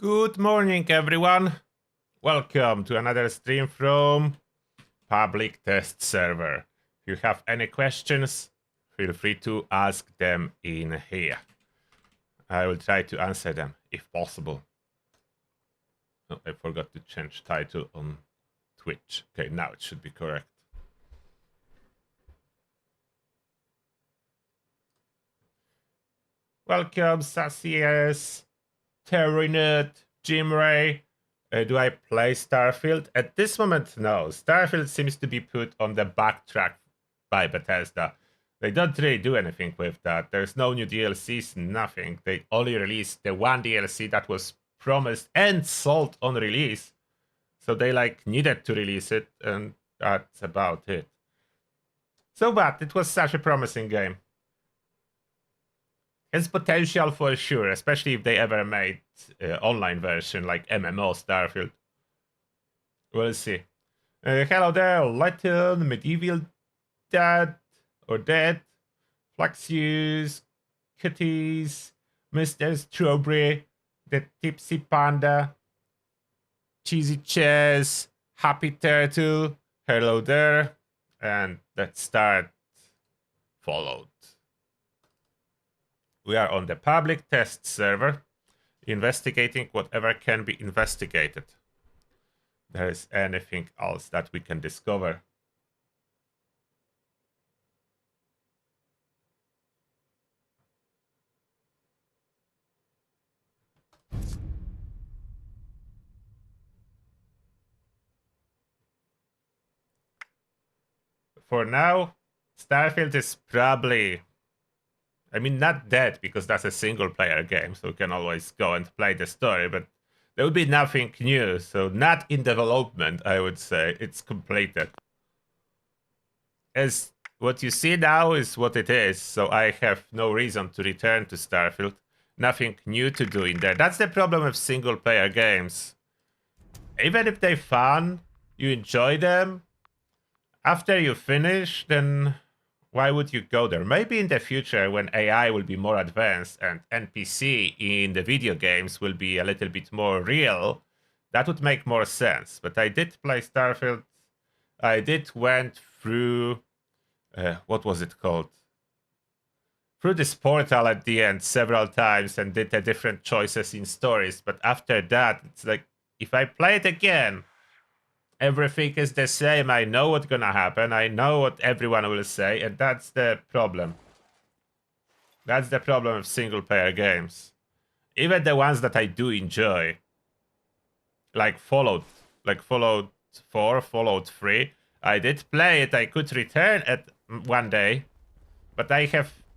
Good morning, everyone. Welcome to another stream from public test server. If you have any questions, feel free to ask them in here. I will try to answer them if possible. Oh, I forgot to change title on Twitch. Okay, now it should be correct. Welcome, Sassies, Terrinut, Jim Ray. Do I play Starfield? At this moment, no. Starfield seems to be put on the backtrack by Bethesda. They don't really do anything with that. There's no new DLCs, nothing. They only released the one DLC that was promised and sold on release. So they needed to release it, and that's about it. So but it was such a promising game. Has potential for sure, especially if they ever made online version like MMO Starfield. We'll see. Hello there, Latin, Medieval Dad or Dead, Flaxius, Kitties, Mr. Strawberry, the Tipsy Panda, Cheesy Chess, Happy Turtle, hello there, and let's start followed. We are on the public test server, investigating whatever can be investigated. There is anything else that we can discover. For now, Starfield is probably... I mean, not dead, because that's a single-player game, so you can always go and play the story, but there will be nothing new, so not in development, I would say. It's completed. As what you see now is what it is, so I have no reason to return to Starfield. Nothing new to do in there. That's the problem with single-player games. Even if they're fun, you enjoy them, after you finish, then... why would you go there? Maybe in the future when AI will be more advanced and NPC in the video games will be a little bit more real, that would make more sense. But I did play Starfield. I did went through, what was it called? Through this portal at the end several times and did the different choices in stories. But after that, it's like, if I play it again, everything is the same. I know what's gonna happen. I know what everyone will say, and that's the problem. That's the problem of single-player games. Even the ones that I do enjoy, like Fallout 4, Fallout 3, I did play it. I could return it one day, but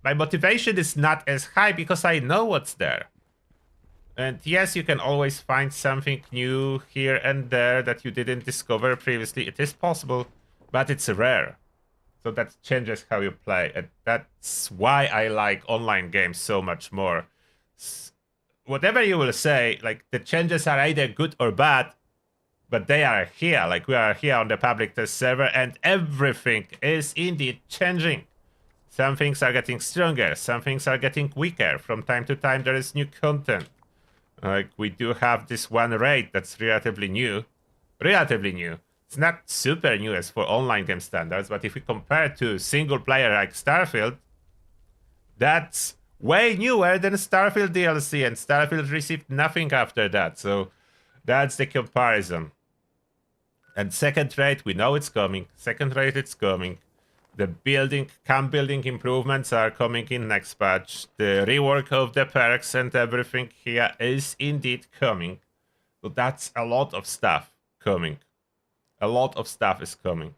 my motivation is not as high because I know what's there. And yes, you can always find something new here and there that you didn't discover previously. It is possible, but it's rare. So that changes how you play. And that's why I like online games so much more. Whatever you will say, like, the changes are either good or bad, but they are here. Like, we are here on the public test server, and everything is indeed changing. Some things are getting stronger, some things are getting weaker. From time to time, there is new content. Like, we do have this one raid that's relatively new. Relatively new. It's not super new as for online game standards, but if we compare to single player like Starfield, that's way newer than Starfield DLC, and Starfield received nothing after that, so that's the comparison. And second raid, we know it's coming. Second raid, it's coming. The camp building improvements are coming in next patch. The rework of the perks and everything here is indeed coming. So that's a lot of stuff coming. A lot of stuff is coming.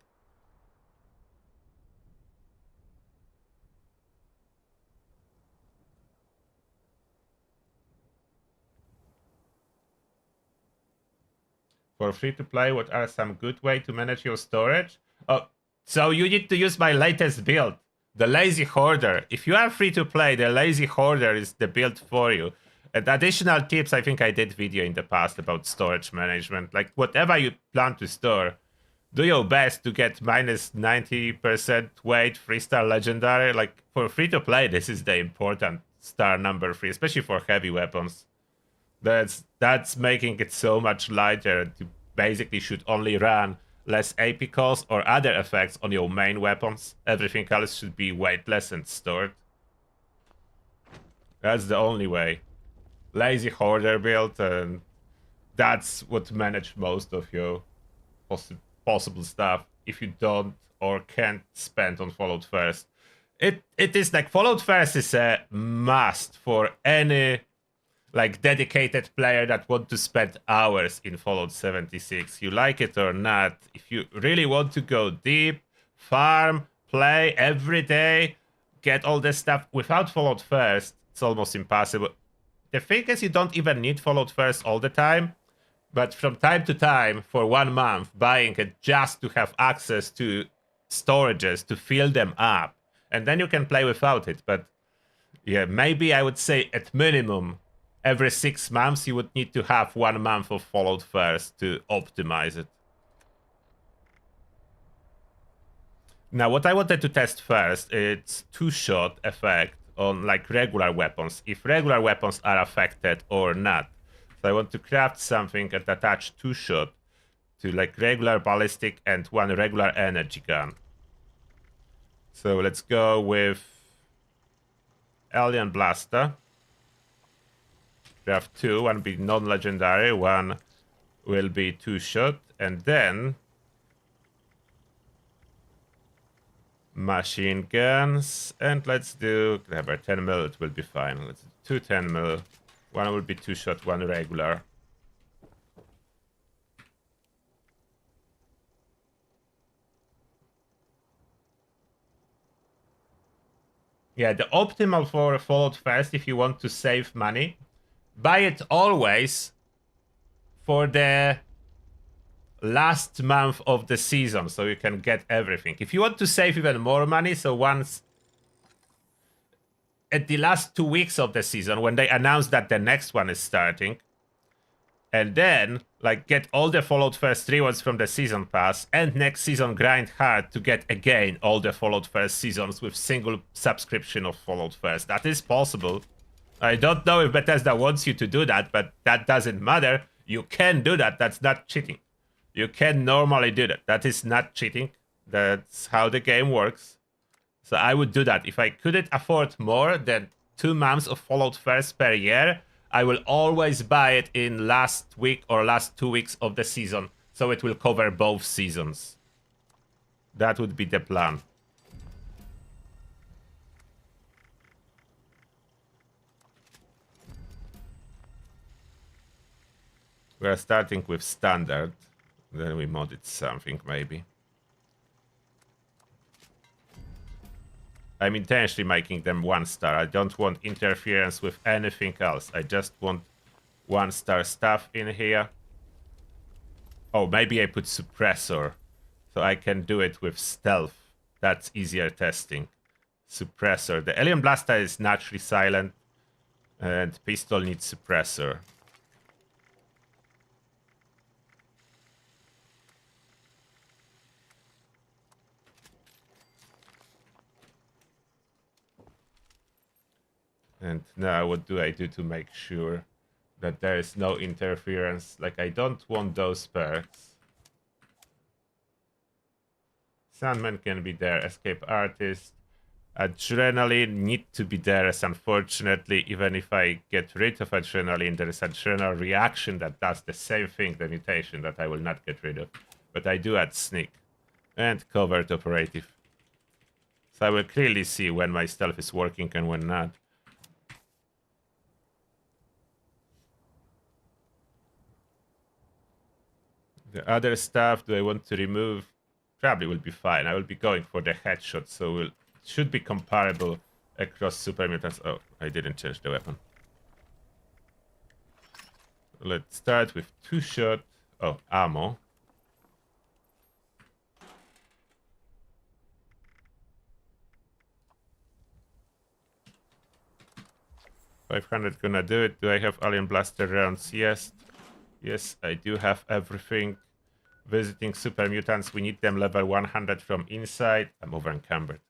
For free to play, what are some good way to manage your storage? Oh, so you need to use my latest build, the Lazy Hoarder. If you are free to play, the Lazy Hoarder is the build for you. And additional tips, I think I did video in the past about storage management. Like, whatever you plan to store, do your best to get minus 90% weight 3-star legendary. Like, for free to play, this is the important star number 3, especially for heavy weapons. That's making it so much lighter. You basically should only run less AP calls or other effects on your main weapons. Everything else should be weightless and stored. That's the only way. Lazy hoarder build, and that's what manage most of your possible stuff if you don't or can't spend on Fallout First. It is like Fallout First is a must for any like dedicated player that want to spend hours in Fallout 76. You like it or not, if you really want to go deep, farm, play every day, get all this stuff without Fallout First, it's almost impossible. The thing is, you don't even need Fallout First all the time, but from time to time, for 1 month, buying it just to have access to storages, to fill them up, and then you can play without it. But yeah, maybe I would say at minimum, every 6 months you would need to have 1 month of Fallout First to optimize it. Now, what I wanted to test first, it's two-shot effect on like regular weapons, if regular weapons are affected or not. So I want to craft something and attach two-shot to like regular ballistic and one regular energy gun. So let's go with Alien Blaster. Craft two, one will be non-legendary, one will be two-shot, and then machine guns, and let's do clever 10 mil, it will be fine. Let's do two 10 mil, one will be two-shot, one regular. Yeah, the optimal for Fallout First, if you want to save money, buy it always for the last month of the season, so you can get everything. If you want to save even more money, so once at the last 2 weeks of the season, when they announce that the next one is starting, and then like get all the Fallout First rewards from the season pass, and next season grind hard to get again all the Fallout First seasons with single subscription of Fallout First. That is possible. I don't know if Bethesda wants you to do that, but that doesn't matter. You can do that. That's not cheating. You can normally do that. That is not cheating. That's how the game works. So I would do that. If I couldn't afford more than 2 months of Fallout First per year, I will always buy it in last week or last 2 weeks of the season. So it will cover both seasons. That would be the plan. We are starting with standard. Then we modded something, maybe. I'm intentionally making them 1-star. I don't want interference with anything else. I just want 1-star stuff in here. Oh, maybe I put suppressor. So I can do it with stealth. That's easier testing. Suppressor. The Alien Blaster is naturally silent. And pistol needs suppressor. And now what do I do to make sure that there is no interference? Like, I don't want those perks. Sandman can be there. Escape Artist. Adrenaline need to be there, as unfortunately, even if I get rid of Adrenaline, there is Adrenal Reaction that does the same thing, the mutation, that I will not get rid of. But I do add Sneak. And Covert Operative. So I will clearly see when my stealth is working and when not. The other stuff, do I want to remove? Probably will be fine. I will be going for the headshot, so it should be comparable across super mutants. Oh, I didn't change the weapon. Let's start with two-shot. Oh, ammo. $500 gonna do it. Do I have Alien Blaster rounds? Yes. Yes, I do have everything. Visiting super mutants, we need them level 100 from inside. I'm over encumbered.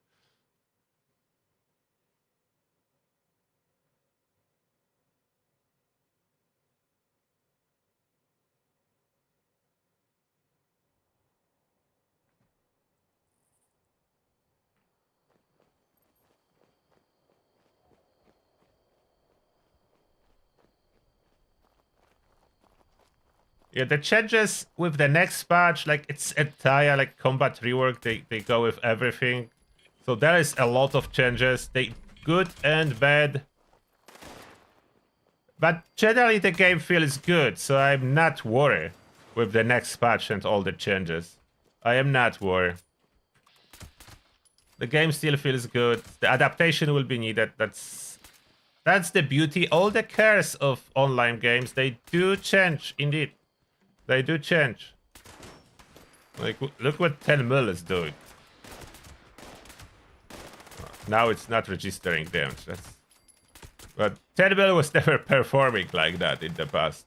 Yeah, the changes with the next patch, like it's entire like combat rework. They go with everything. So there is a lot of changes. They good and bad. But generally the game feels good, so I'm not worried with the next patch and all the changes. I am not worried. The game still feels good. The adaptation will be needed. That's the beauty. All the cares of online games, they do change indeed. They do change. Like look what 10 mil is doing. Now it's not registering damage. But 10 mil was never performing like that in the past.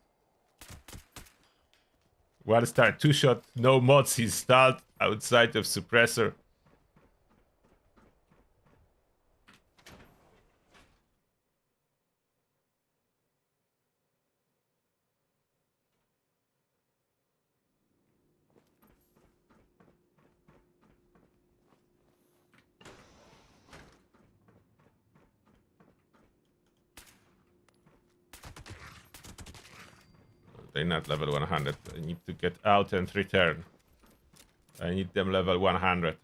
1-star 2-shot, no mods installed outside of suppressor. They're not level 100. I need to get out and return. I need them level 100.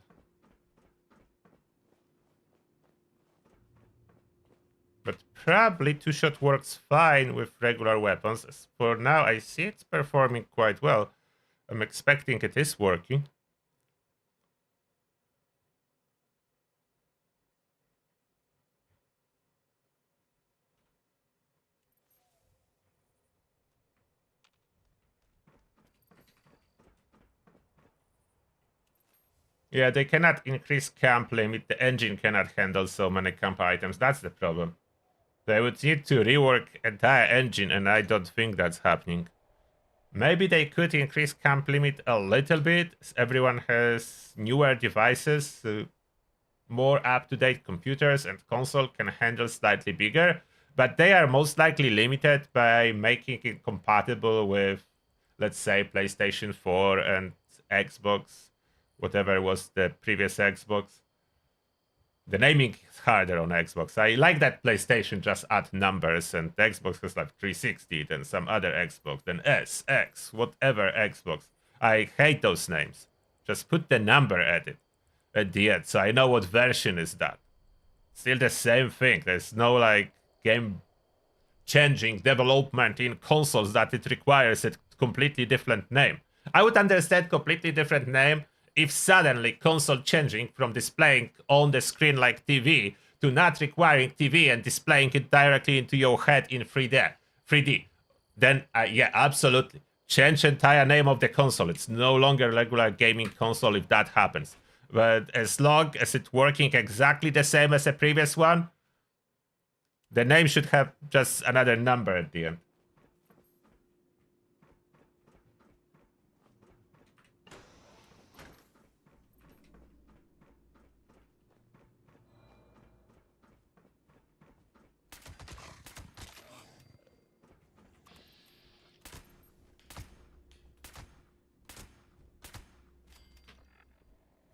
But probably 2-shot works fine with regular weapons. As for now, I see it's performing quite well. I'm expecting it is working. Yeah, they cannot increase camp limit. The engine cannot handle so many camp items. That's the problem. They would need to rework entire engine, and I don't think that's happening. Maybe they could increase camp limit a little bit. Everyone has newer devices, so more up-to-date computers, and console can handle slightly bigger. But they are most likely limited by making it compatible with, let's say, PlayStation 4 and Xbox, whatever was the previous Xbox. The naming is harder on Xbox. I like that PlayStation just add numbers, and Xbox has like 360, then some other Xbox, then S, X, whatever Xbox. I hate those names. Just put the number at it, at the end, so I know what version is that. Still the same thing. There's no like game changing development in consoles that it requires a completely different name. I would understand completely different name if suddenly console changing from displaying on the screen like TV to not requiring TV and displaying it directly into your head in 3D. Then yeah, absolutely. Change entire name of the console. It's no longer regular gaming console if that happens. But as long as it's working exactly the same as the previous one, the name should have just another number at the end.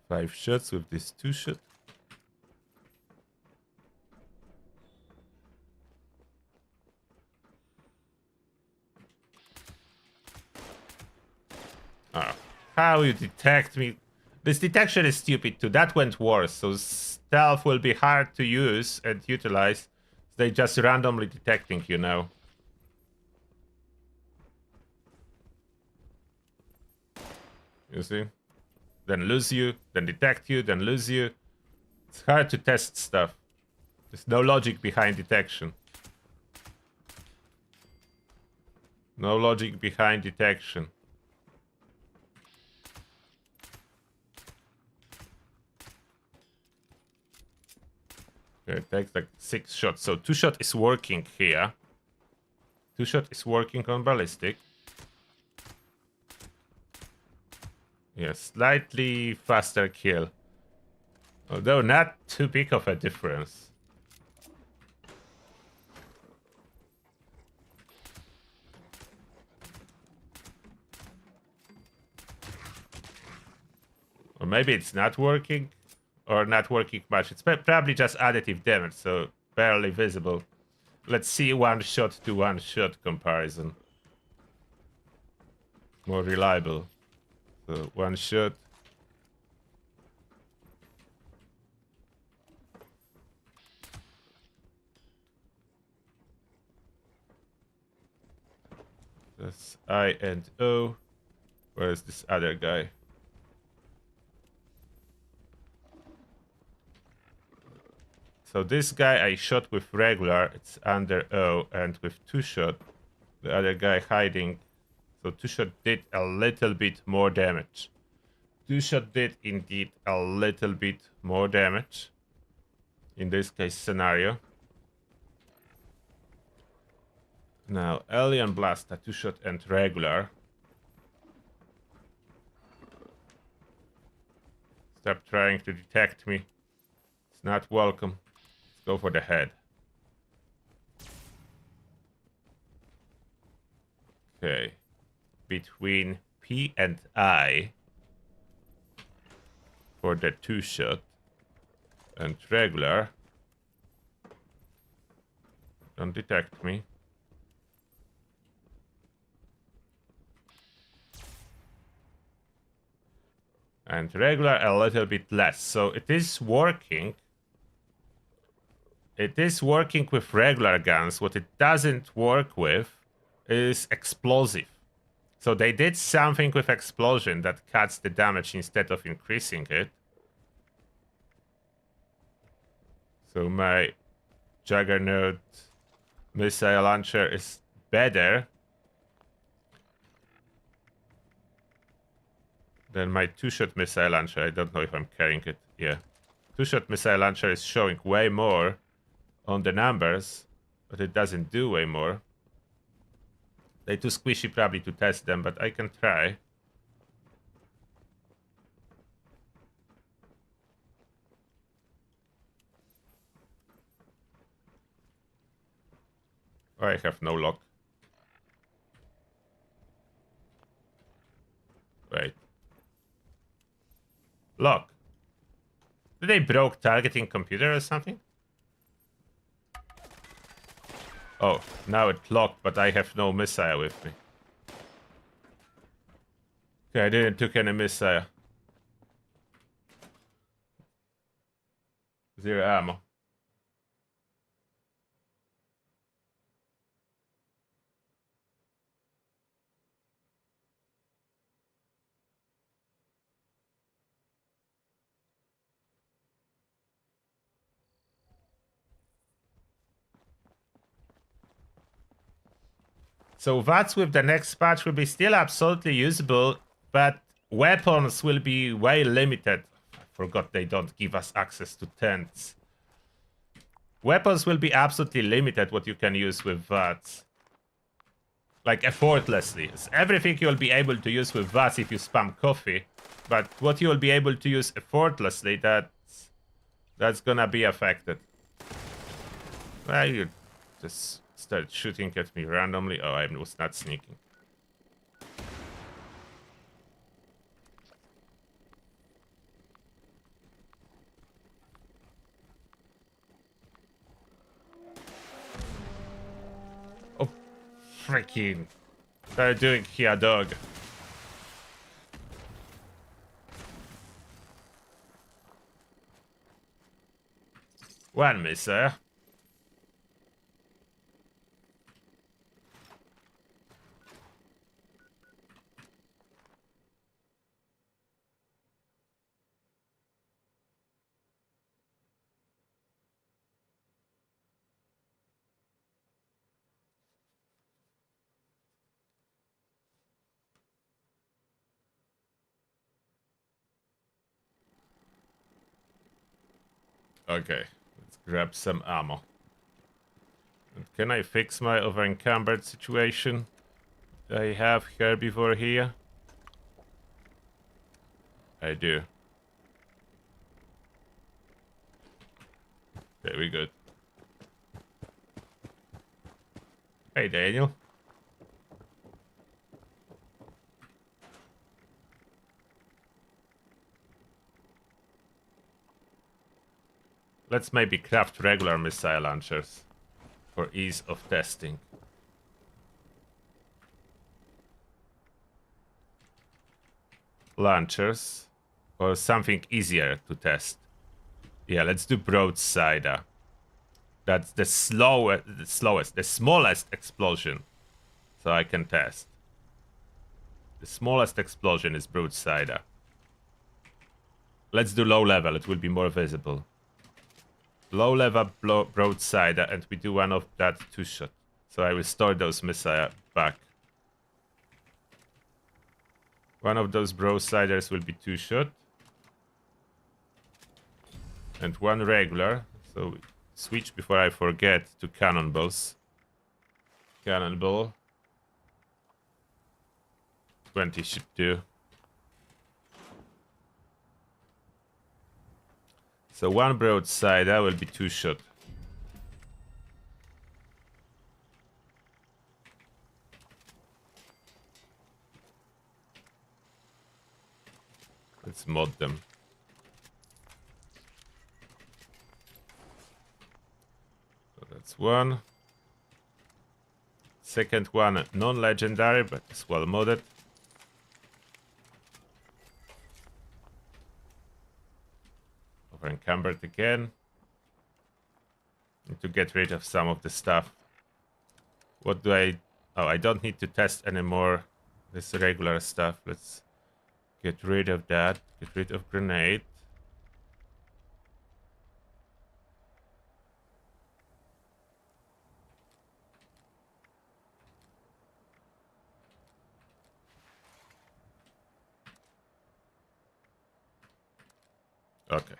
Five shots with this 2-shot. Oh, how you detect me? This detection is stupid too. That went worse. So stealth will be hard to use and utilize. They just randomly detecting, you know. You see? Then lose you, then detect you, then lose you. It's hard to test stuff. There's no logic behind detection. No logic behind detection. Okay, it takes like 6 shots. So 2-shot is working here. 2-shot is working on ballistic. Yeah, slightly faster kill. Although not too big of a difference. Or maybe it's not working. Or not working much. It's probably just additive damage, so barely visible. Let's see 1-shot to 1-shot comparison. more reliable. So one shot. That's I and O. Where's this other guy? So this guy I shot with regular, it's under O, and with two shot, the other guy hiding. So two shot did a little bit more damage. Two shot did indeed a little bit more damage in this case scenario. Now Alien Blaster, two shot and regular. Stop trying to detect me. It's not welcome. Let's go for the head. Okay. Between P and I for the two shot and regular. Don't detect me. And regular a little bit less. So it is working. It is working with regular guns. What it doesn't work with is explosive. So they did something with explosion that cuts the damage instead of increasing it. So my Juggernaut missile launcher is better than my two-shot missile launcher. I don't know if I'm carrying it. Yeah. Two-shot missile launcher is showing way more on the numbers, but it doesn't do way more. They're too squishy probably to test them, but I can try. Oh, I have no lock. Wait. Lock. Did they broke targeting computer or something? Oh, now it locked, but I have no missile with me. Okay, I didn't took any missile. Zero ammo. So VATS with the next patch will be still absolutely usable, but weapons will be way limited. I forgot they don't give us access to tents. Weapons will be absolutely limited what you can use with VATS. Like effortlessly. It's everything you'll be able to use with VATS if you spam coffee. But what you'll be able to use effortlessly, that's gonna be affected. Well, you just start shooting at me randomly. Oh, I was not sneaking. Oh, freaking. What are you doing here, dog? One miss, sir. Okay, let's grab some ammo. And can I fix my over-encumbered situation? I have herbivore here. I do. Very good. Hey, Daniel. Let's maybe craft regular missile launchers for ease of testing. launchers or something easier to test. Yeah, let's do Broadsider. That's the smallest explosion. So I can test. The smallest explosion is Broadsider. Let's do low level, it will be more visible. Low level Broadsider, and we do one of that 2-shot. So I will store those missiles back. One of those Broadsiders will be 2-shot. And one regular. So switch before I forget to cannonballs. Cannonball. 20 should do. So one Broadsider will be 2-shot. Let's mod them. So that's one. Second one, non-legendary, but it's well modded. Over encumbered again. Need to get rid of some of the stuff. What do I... Oh, I don't need to test anymore this regular stuff. Let's get rid of that. Get rid of grenade. Okay.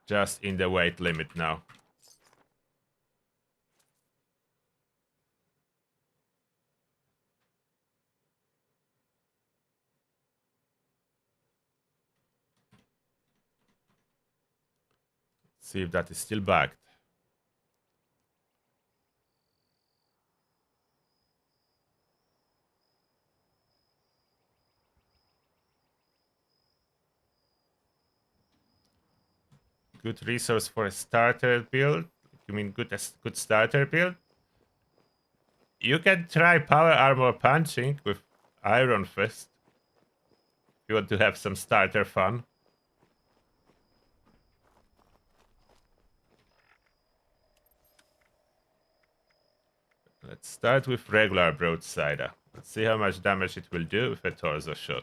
Just in the weight limit now. See if that is still bagged. Good resource for a starter build. You mean good starter build? You can try power armor punching with Iron Fist. If you want to have some starter fun. Let's start with regular Broadsider. Let's see how much damage it will do with a torso shot.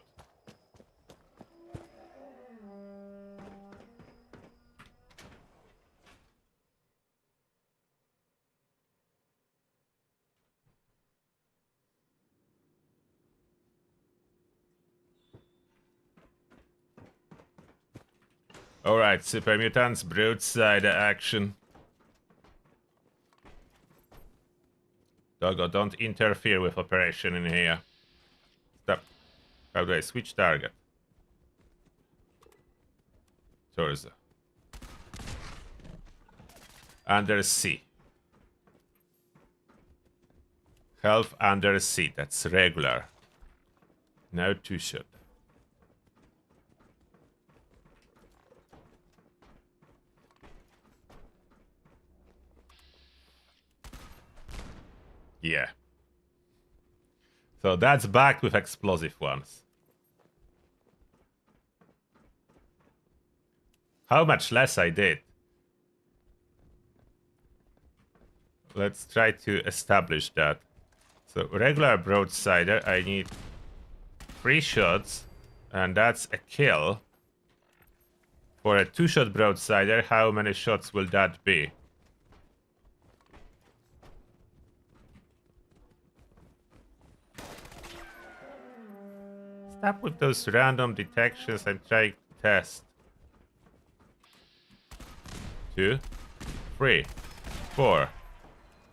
Alright, Super Mutants, Broadsider action. Doggo, don't interfere with operation in here. Stop. How do I switch target? Torso. Under C. Health under C, that's regular. Now 2-shot. Yeah. So that's back with explosive ones. How much less I did. Let's try to establish that. So regular Broadsider, I need 3 shots, and that's a kill. For a 2-shot Broadsider, how many shots will that be? Stop with those random detections. I'm trying to test. 2, 3, 4.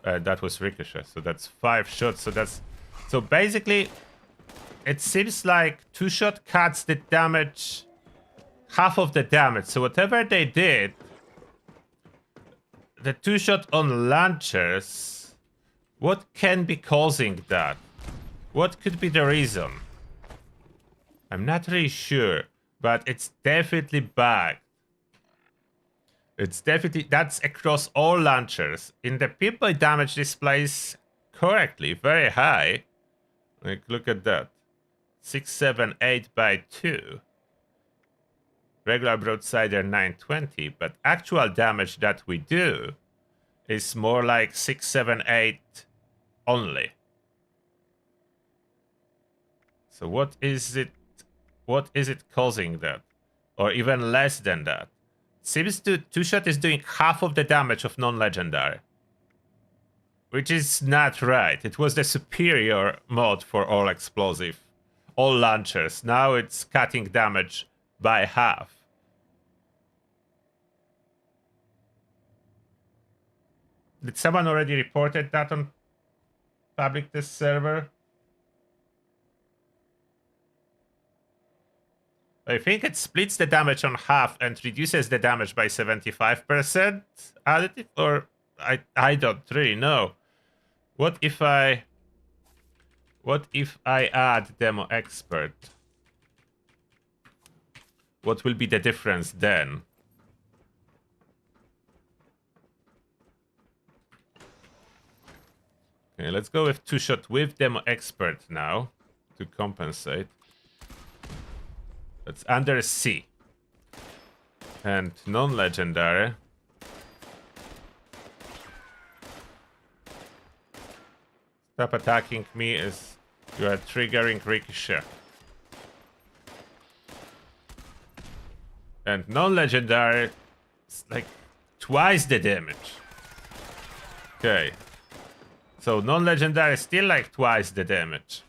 That was ricochet, so that's 5 shots. So basically, it seems like 2-shot cuts the damage, half of the damage. So whatever they did, the 2-shot on launchers, what can be causing that? What could be the reason? I'm not really sure, but it's definitely bagged. It's definitely, that's across all launchers. In the people damage displays correctly, very high. Like, look at that. 678 by 2. Regular Broadsider 920, but actual damage that we do is more like 678 only. So what is it causing that? Or even less than that? Seems to two-shot is doing half of the damage of non-legendary. Which is not right. It was the superior mod for all explosive, all launchers. Now it's cutting damage by half. Did someone already reported that on public test server? I think it splits the damage on half and reduces the damage by 75% additive, or I don't really know. What if I add demo expert? What will be the difference then? Okay, let's go with two-shot with demo expert now to compensate. It's under C. And non-legendary. Stop attacking me as you are triggering ricochet. And non-legendary, it's like twice the damage. Okay. So non-legendary is still like twice the damage.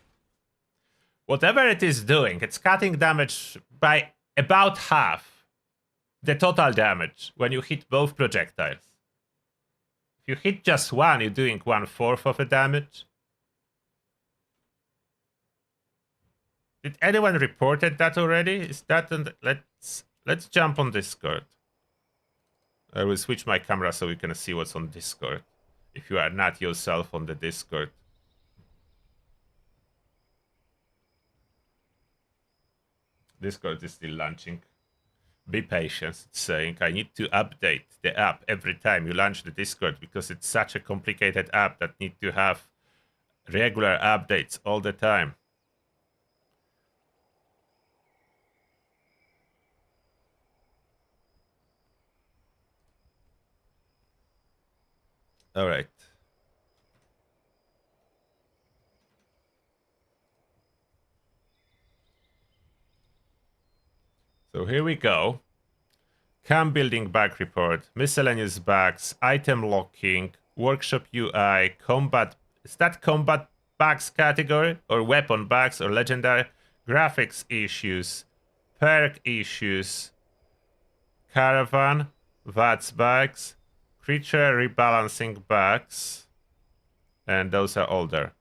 Whatever it is doing, it's cutting damage by about half the total damage when you hit both projectiles. If you hit just one, you're doing 1/4 of the damage. Did anyone reported that already? Is that on the, let's jump on Discord. I will switch my camera so we can see what's on Discord. If you are not yourself on the Discord. Discord is still launching. Be patient, it's saying. I need to update the app every time you launch the Discord because it's such a complicated app that need to have regular updates all the time. All right. So here we go. Cam building bug report, miscellaneous bugs, item locking, workshop UI, combat. Is that combat bugs category? Or weapon bugs or legendary? Graphics issues, perk issues, caravan, VATS bugs, creature rebalancing bugs. And those are all there.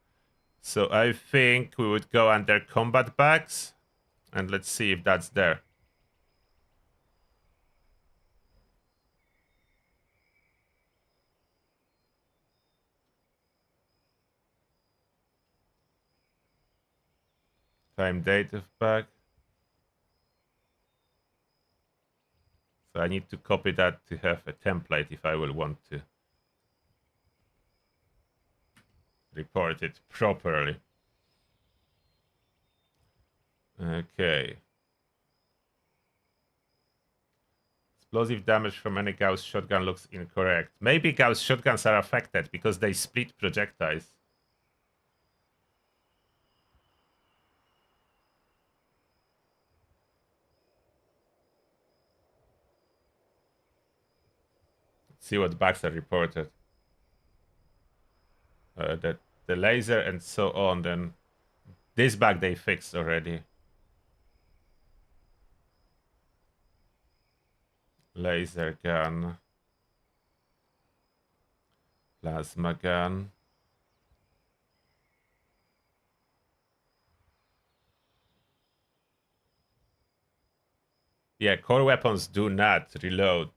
So I think we would go under combat bugs. And let's see if that's there. Time date of bug. So I need to copy that to have a template if I will want to report it properly. Okay. Explosive damage from any Gauss shotgun looks incorrect. Maybe Gauss shotguns are affected because they split projectiles. Let's see what bugs are reported. The laser and so on, then this bug they fixed already. Laser gun. Plasma gun. Yeah, core weapons do not reload.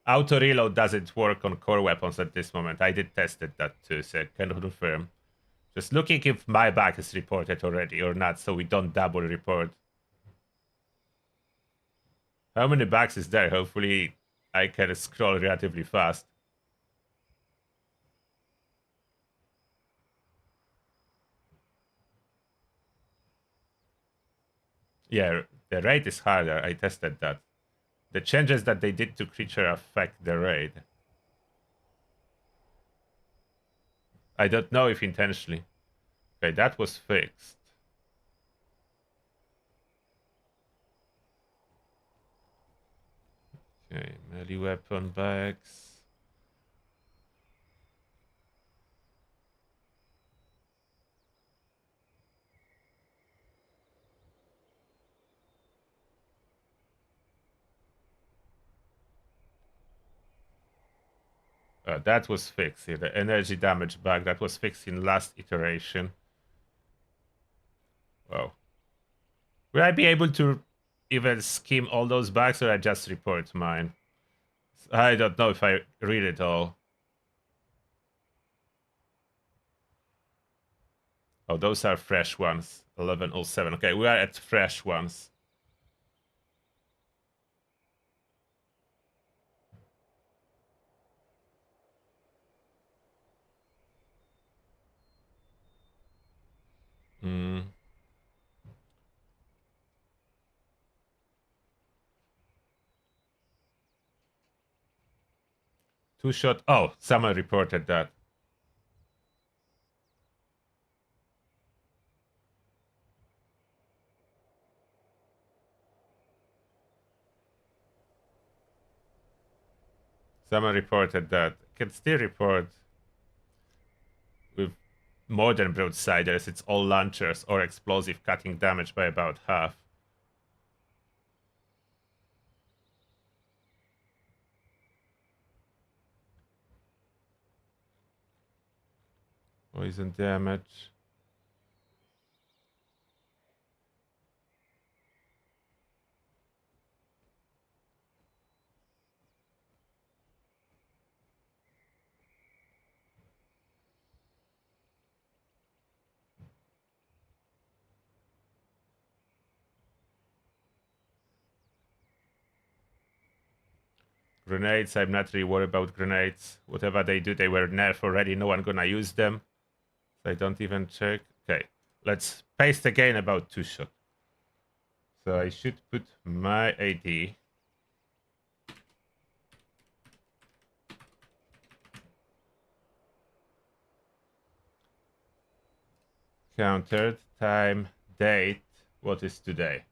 Auto reload doesn't work on core weapons at this moment. I did tested that too, so I can confirm. Just looking if my bug is reported already or not, so we don't double report. How many bugs is there? Hopefully I can scroll relatively fast. Yeah, the raid is harder. I tested that. The changes that they did to creature affect the raid. I don't know if intentionally. Okay, that was fixed. Okay, melee weapon bags. That was fixed. Yeah, the energy damage bug that was fixed in last iteration. Wow. Will I be able to even skim all those bugs, or I just report mine? I don't know if I read it all. Oh, those are fresh ones. 1107. Okay, we are at fresh ones. Hmm. Two-shot. Oh, someone reported that. Someone reported that. Can still report with modern Broadsiders. It's all launchers or explosive, cutting damage by about half. Poison damage. Grenades, I'm not really worried about grenades. Whatever they do, they were nerfed already. No one gonna use them. So I don't even check. Okay, let's paste again about two-shot. So I should put my AD. Countered, time, date. What is today?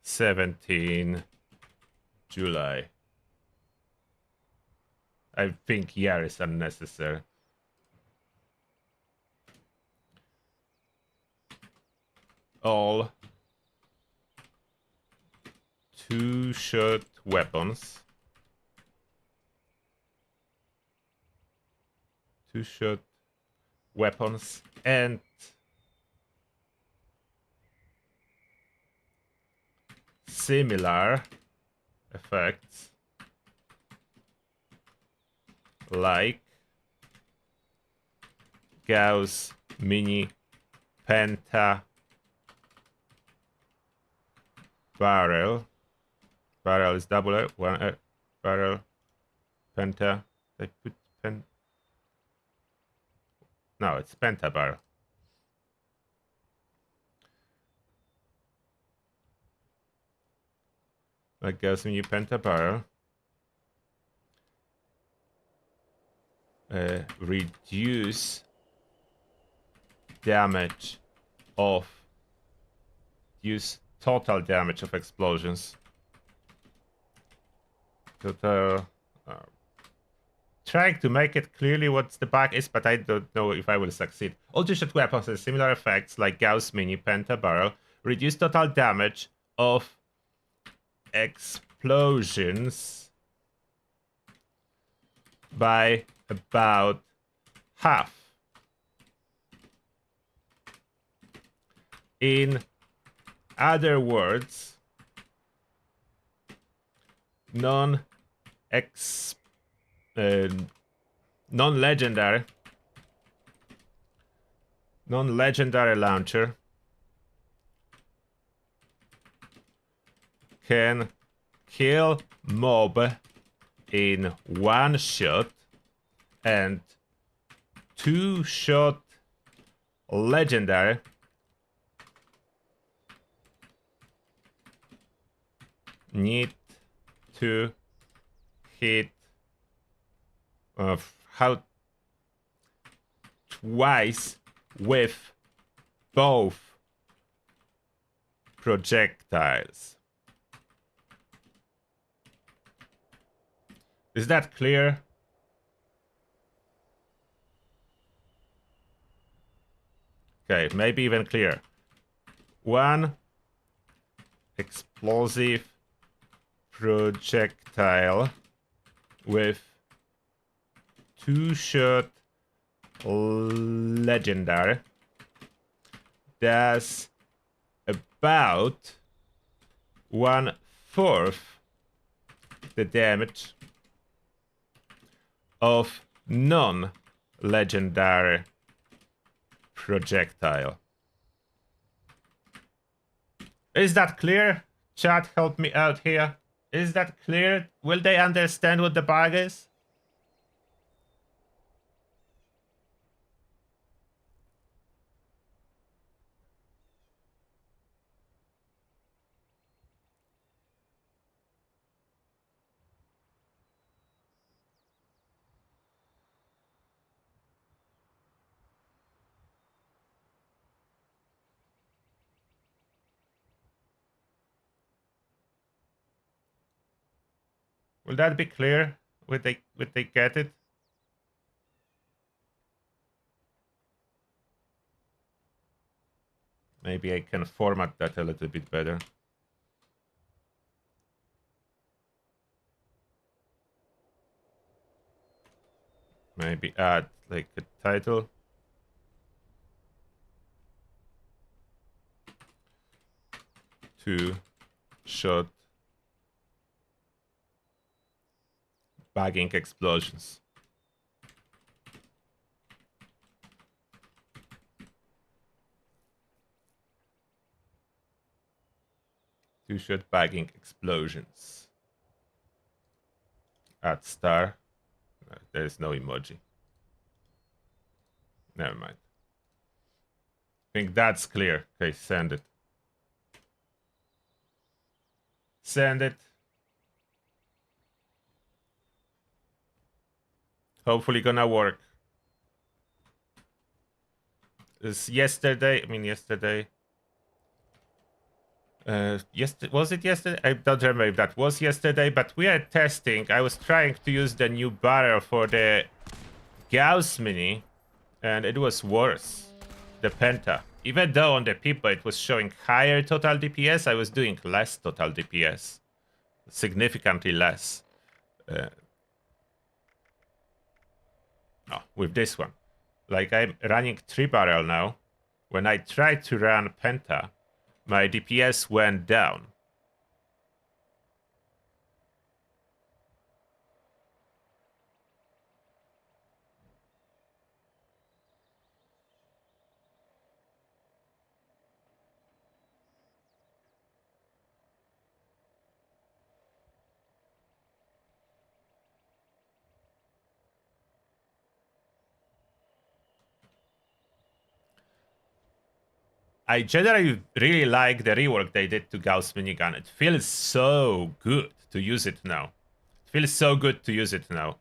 17 July. I think year is unnecessary. All two-shot weapons. Two-shot weapons and similar effects like Gauss, mini, penta, barrel. Barrel is double one barrel, penta. I put pen. No, it's penta barrel. Like Gauss, mini, penta barrel. Reduce damage of use total damage of explosions. Total. Trying to make it clearly what the bug is, but I don't know if I will succeed. All two-shot weapons have similar effects like Gauss mini, penta barrel. Reduce total damage of explosions by about half. In other words, non-legendary launcher can kill mob in one shot, and two-shot legendary need to hit how twice with both projectiles. Is that clear? Okay, maybe even clearer. One explosive projectile with 2-shot legendary does about 1/4 the damage of non-legendary projectile. Is that clear? Chat, help me out here. Is that clear? Will they understand what the bug is? Will that be clear? Would they get it? Maybe I can format that a little bit better. Maybe add like a title. Two-shot bagging explosions. Two-shot bagging explosions. Add star. No, there is no emoji. Never mind. I think that's clear. Okay, send it. Send it. Hopefully gonna work. Was it yesterday? Was it yesterday? I don't remember if that was yesterday, but we are testing. I was trying to use the new barrel for the Gauss mini, and it was worse. The Penta. Even though on the people it was showing higher total DPS, I was doing less total DPS. Significantly less. With this one. Like, I'm running 3-barrel now. When I tried to run Penta, my DPS went down. I generally really like the rework they did to Gauss minigun. It feels so good to use it now. It feels so good to use it now.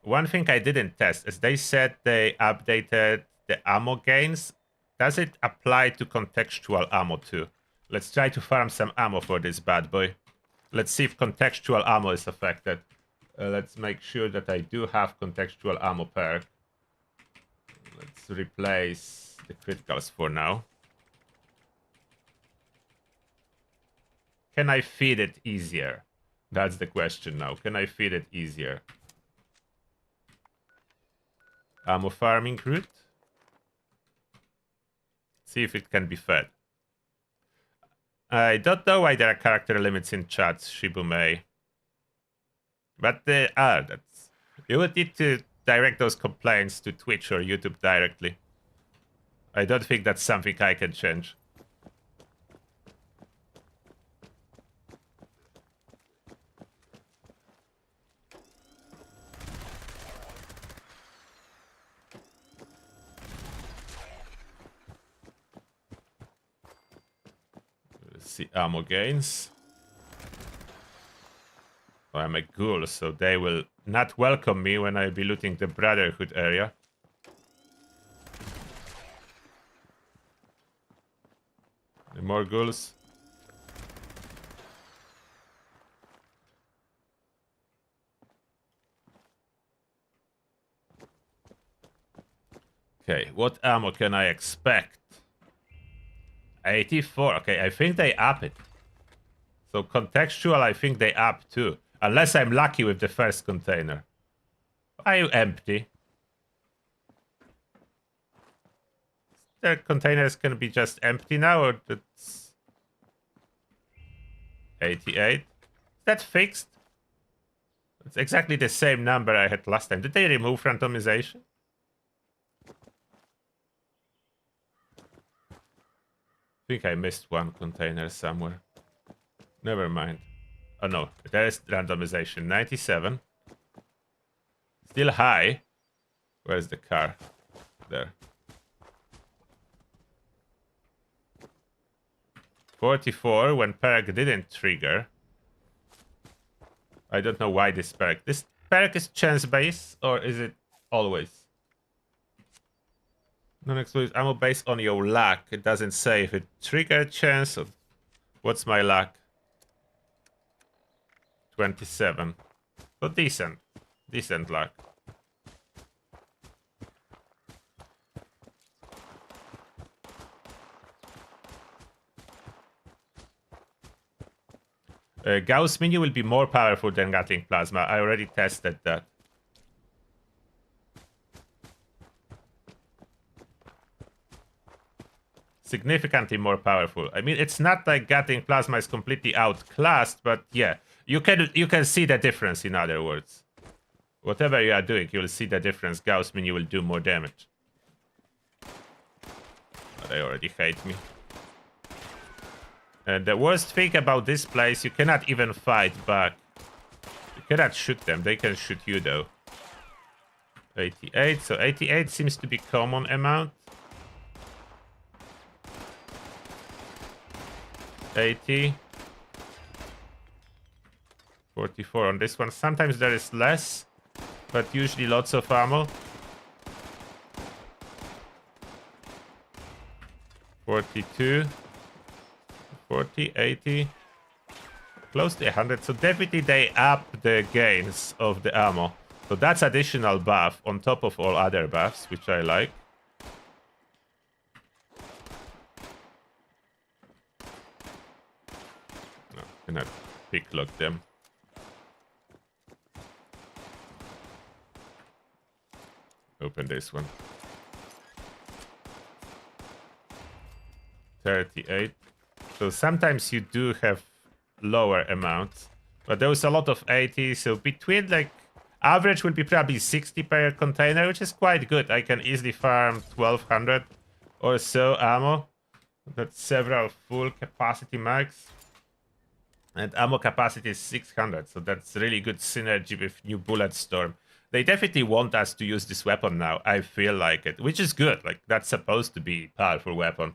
One thing I didn't test is they said they updated the ammo gains. Does it apply to contextual ammo too? Let's try to farm some ammo for this bad boy. Let's see if contextual ammo is affected. Let's make sure that I do have contextual ammo perk. Let's replace the criticals for now. Can I feed it easier? That's the question now. Can I feed it easier? Ammo farming route. See if it can be fed. I don't know why there are character limits in chats, Shibume. But there are. You would need to direct those complaints to Twitch or YouTube directly. I don't think that's something I can change. Let's see ammo gains. I'm a ghoul, so they will not welcome me when I be looting the Brotherhood area. More ghouls. Okay, what ammo can I expect? 84. Okay, I think they up it. So contextual, I think they up too. Unless I'm lucky with the first container. Are you empty? Their containers can be just empty now, or that's 88. Is that fixed? It's exactly the same number I had last time. Did they remove randomization? I think I missed one container somewhere. Never mind. Oh no, there is randomization. 97. Still high. Where's the car? There. 44 when perk didn't trigger. I don't know why this perk. This perk is chance based, or is it always? Non-explosive ammo based on your luck. It doesn't say if it triggered chance or what's my luck. 27. So decent. Decent luck. Gauss mini will be more powerful than Gatling Plasma. I already tested that. Significantly more powerful. I mean, it's not like Gatling Plasma is completely outclassed, but yeah, you can see the difference. In other words, whatever you are doing, you will see the difference. Gauss mini will do more damage. But they already hate me. And the worst thing about this place, you cannot even fight back. You cannot shoot them. They can shoot you though. 88. So 88 seems to be common amount. 80. 44 on this one. Sometimes there is less, but usually lots of ammo. 42. 40, 80. Close to 100. So definitely they up the gains of the ammo. So that's additional buff on top of all other buffs, which I like. No, cannot pick lock them. Open this one. 38. So sometimes you do have lower amounts, but there was a lot of 80. So between like average will be probably 60 per container, which is quite good. I can easily farm 1200 or so ammo. That's several full capacity mags. And ammo capacity is 600. So that's really good synergy with new Bulletstorm. They definitely want us to use this weapon now. I feel like it, which is good. Like that's supposed to be a powerful weapon.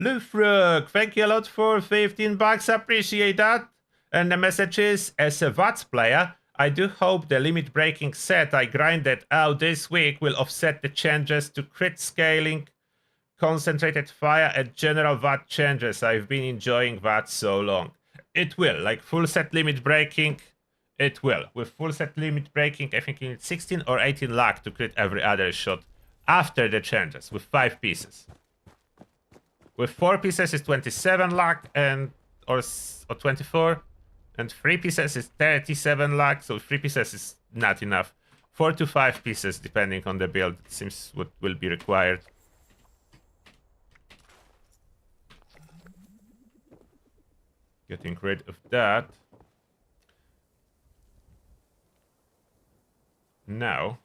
Lufruk, thank you a lot for 15 bucks, appreciate that. And the message is, as a VATS player, I do hope the limit breaking set I grinded out this week will offset the changes to crit scaling, concentrated fire, and general VAT changes. I've been enjoying VAT so long. It will, like full set limit breaking, it will. With full set limit breaking, I think you need 16 or 18 luck to crit every other shot after the changes, with 5 pieces. With 4 pieces is 27 luck and or 24, and 3 pieces is 37 luck. So 3 pieces is not enough. 4 to 5 pieces, depending on the build, seems what will be required. Getting rid of that. Now.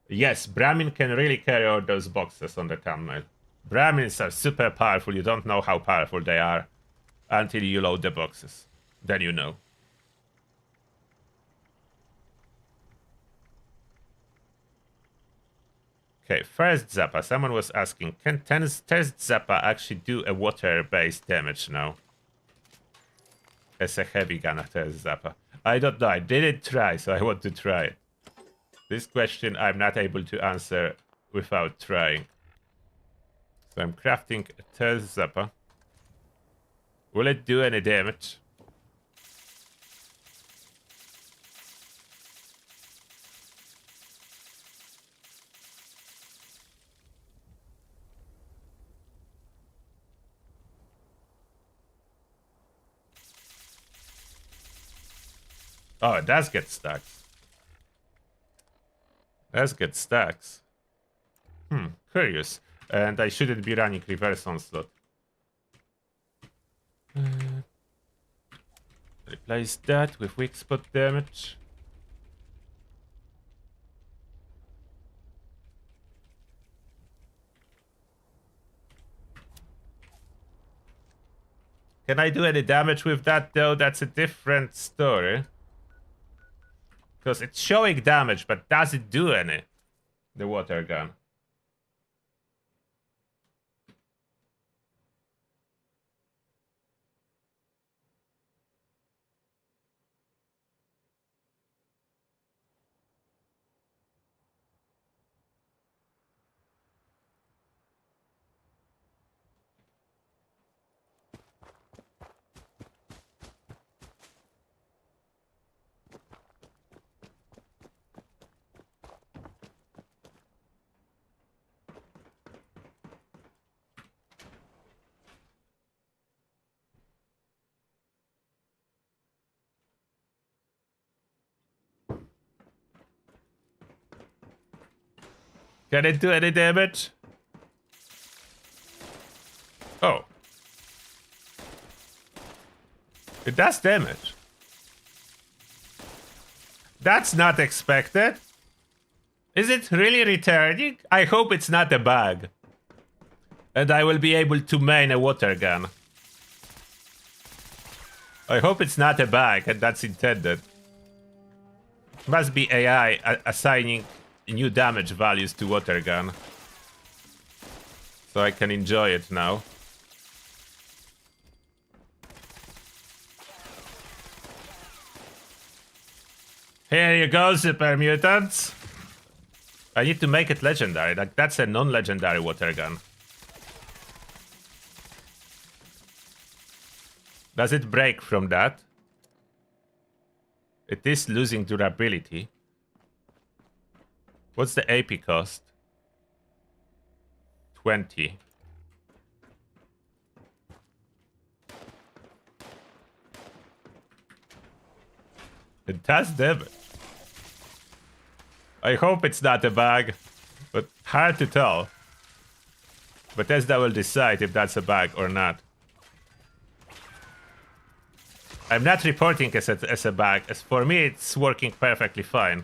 Yes, Brahmin can really carry all those boxes on the thumbnail. Brahmins are super powerful. You don't know how powerful they are until you load the boxes. Then you know. Okay, first Zappa. Someone was asking, can test Zappa actually do a water-based damage now? As a heavy gun test Zappa. I don't know. I didn't try, so I want to try it. This question I'm not able to answer without trying. So I'm crafting a test Zappa. Will it do any damage? Oh, it does get stacks. Does get stacks. Curious. And I shouldn't be running reverse onslaught. Replace that with weak spot damage. Can I do any damage with that though? That's a different story. Because it's showing damage, but does it do any? The water gun. Can it do any damage? Oh. It does damage. That's not expected. Is it really returning? I hope it's not a bug. And I will be able to main a water gun. I hope it's not a bug and that's intended. Must be AI assigning new damage values to water gun. So I can enjoy it now. Here you go, super mutants. I need to make it legendary. Like, that's a non-legendary water gun. Does it break from that? It is losing durability. What's the AP cost? 20. It does damage. I hope it's not a bug, but hard to tell. Bethesda will decide if that's a bug or not. I'm not reporting as a bug, as for me it's working perfectly fine.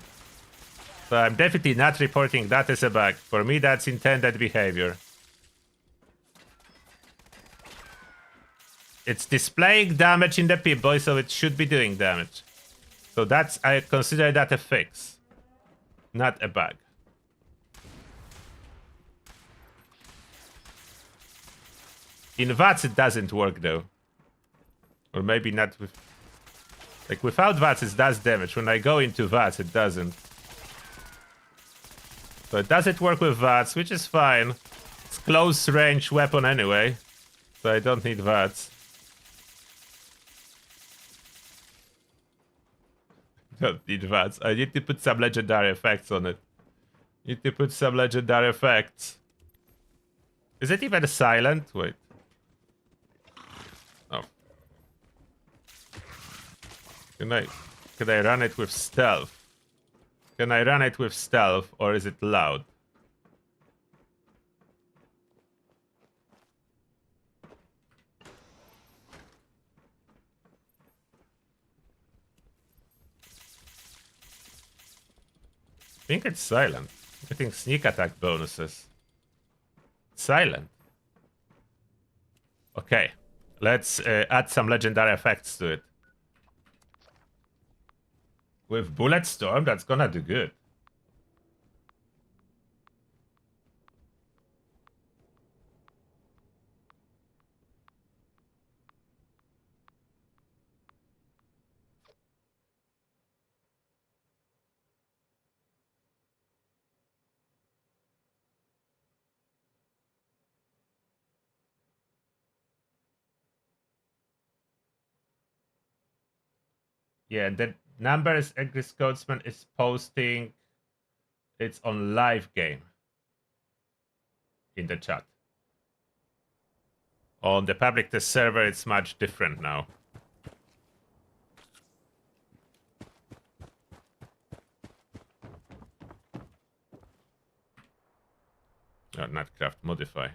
So I'm definitely not reporting that as a bug. For me that's intended behavior. It's displaying damage in the Pip-Boy, so it should be doing damage. So that's, I consider that a fix, not a bug. In VATS it doesn't work though. Or maybe not with... Like without VATS it does damage. When I go into VATS it doesn't. So it doesn't work with VATS, which is fine. It's close range weapon anyway. So I don't need VATS. Don't need VATS. I need to put some legendary effects on it. Need to put some legendary effects. Is it even silent? Wait. Oh. Can I run it with stealth? Can I run it with stealth or is it loud? I think it's silent. I'm getting sneak attack bonuses. Silent. Okay, let's add some legendary effects to it. With Bullet Storm, that's gonna do good. Yeah, the numbers Angry Scotsman is posting. It's on live game in the chat. On the public test server, it's much different now. No, not craft, modify.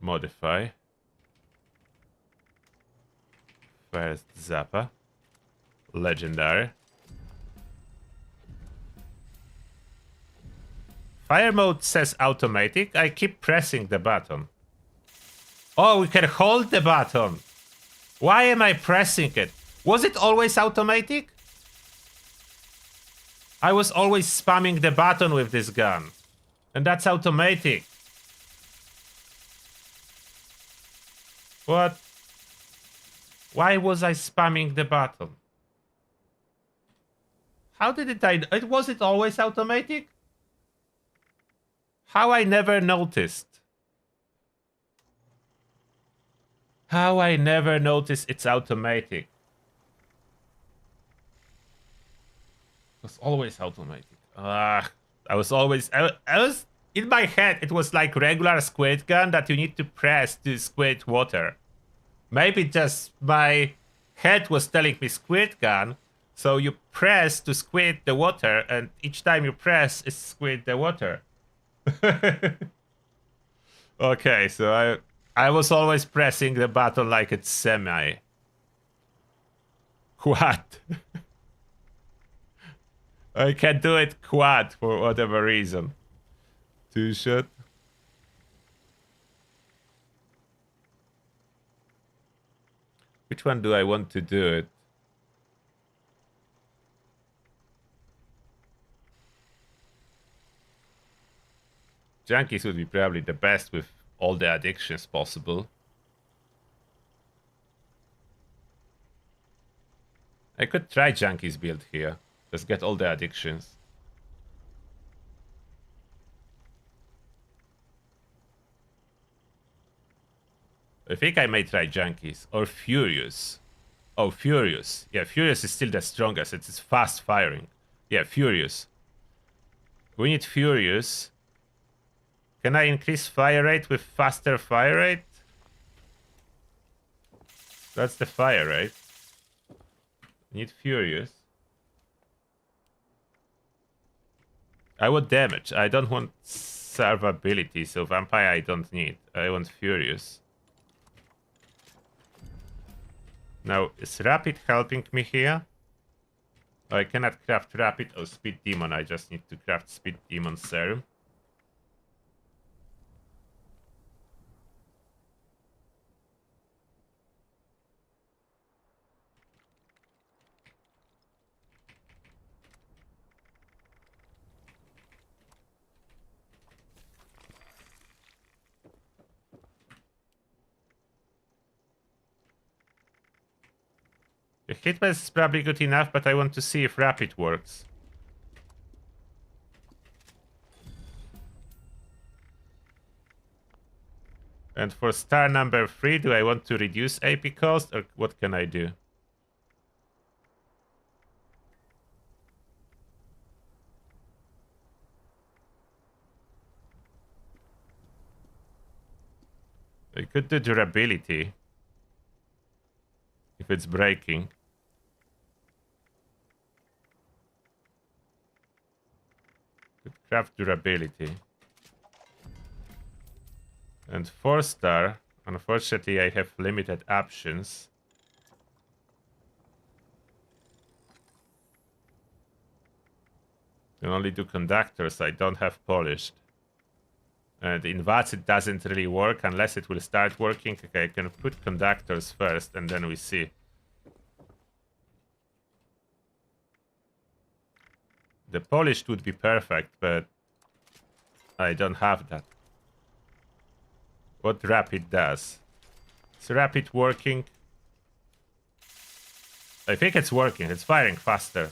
Modify. First zapper. Legendary. Fire mode says automatic. I keep pressing the button. Oh, we can hold the button. Why am I pressing it? Was it always automatic? I was always spamming the button with this gun. And that's automatic. What? Why was I spamming the button? How did it was it always automatic? How I never noticed. How I never noticed it's automatic. It was always automatic. I was always... I was... In my head, it was like regular squid gun that you need to press to squid water. Maybe just my head was telling me squid gun, so you press to squid the water, and each time you press, it squid the water. Okay, so I was always pressing the button like it's semi. Quad. I can do it quad for whatever reason. Two shot. Which one do I want to do it? Junkies would be probably the best with all the addictions possible. I could try Junkies build here. Just get all the addictions. I think I may try Junkies. Or Furious. Oh, Furious. Yeah, Furious is still the strongest. It's fast firing. Yeah, Furious. We need Furious. Can I increase fire rate with faster fire rate? That's the fire rate. Need Furious. I want damage. I don't want survivability, so Vampire I don't need. I want Furious. Now, is Rapid helping me here? I cannot craft Rapid or Speed Demon. I just need to craft Speed Demon Serum. The hitbox is probably good enough, but I want to see if Rapid works. And for star number 3, do I want to reduce AP cost, or what can I do? I could do durability. If it's breaking. Could craft durability. And 4-star. Unfortunately, I have limited options. Can only do conductors. I don't have polished. And in VATS it doesn't really work unless it will start working. Okay, I can put conductors first and then we see. The polished would be perfect, but I don't have that. What Rapid does. Is Rapid working? I think it's working. It's firing faster.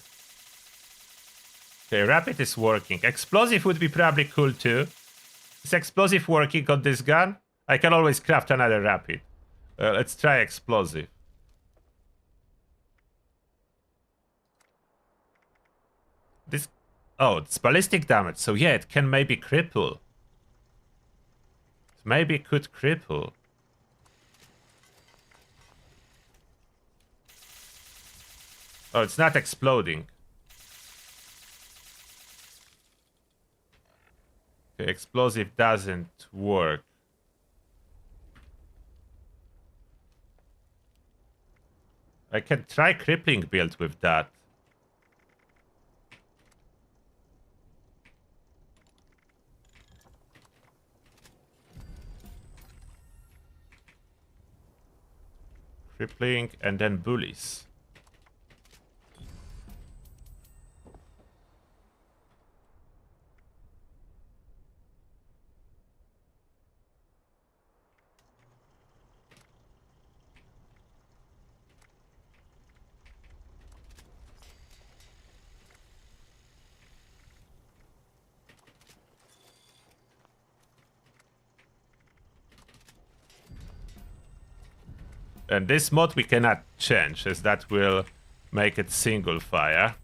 Okay, Rapid is working. Explosive would be probably cool too. Is Explosive working on this gun? I can always craft another Rapid. Let's try Explosive. Oh, it's ballistic damage. So yeah, it can maybe cripple. Maybe it could cripple. Oh, it's not exploding. Okay, explosive doesn't work. I can try crippling build with that. Crippling and then bullies. And this mod we cannot change, as that will make it single fire.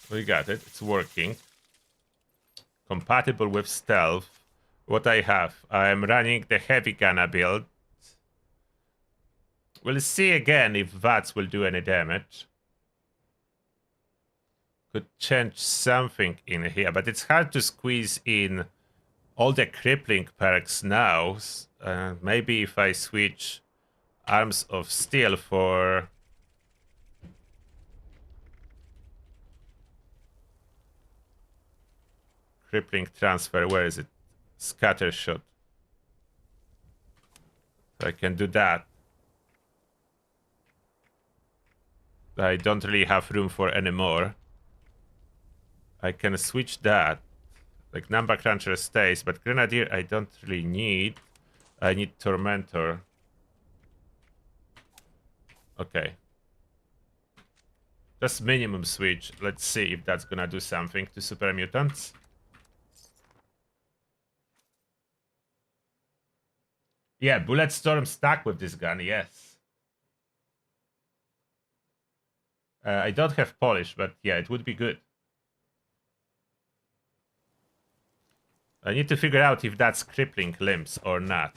We got it, it's working. Compatible with stealth. What I have, I'm running the heavy gunner build. We'll see again if VATS will do any damage. Could change something in here, but it's hard to squeeze in all the crippling perks now. Maybe if I switch Arms of Steel for crippling transfer, where is it? Scatter shot. So I can do that. I don't really have room for any more. I can switch that. Like Number Cruncher stays, but Grenadier I don't really need. I need Tormentor. Okay. Just minimum switch. Let's see if that's gonna do something to Super Mutants. Yeah, Bulletstorm stuck with this gun, yes. I don't have polish, but yeah, it would be good. I need to figure out if that's crippling limbs or not.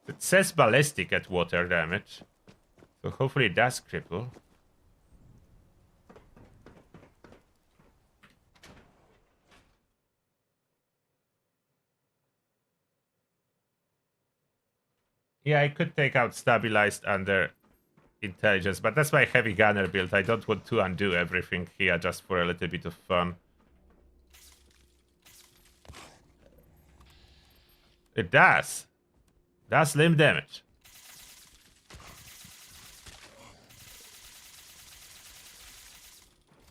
It says ballistic at water damage, so hopefully it does cripple. Yeah, I could take out stabilized under intelligence, but that's my heavy gunner build. I don't want to undo everything here just for a little bit of fun. It does. Does limb damage.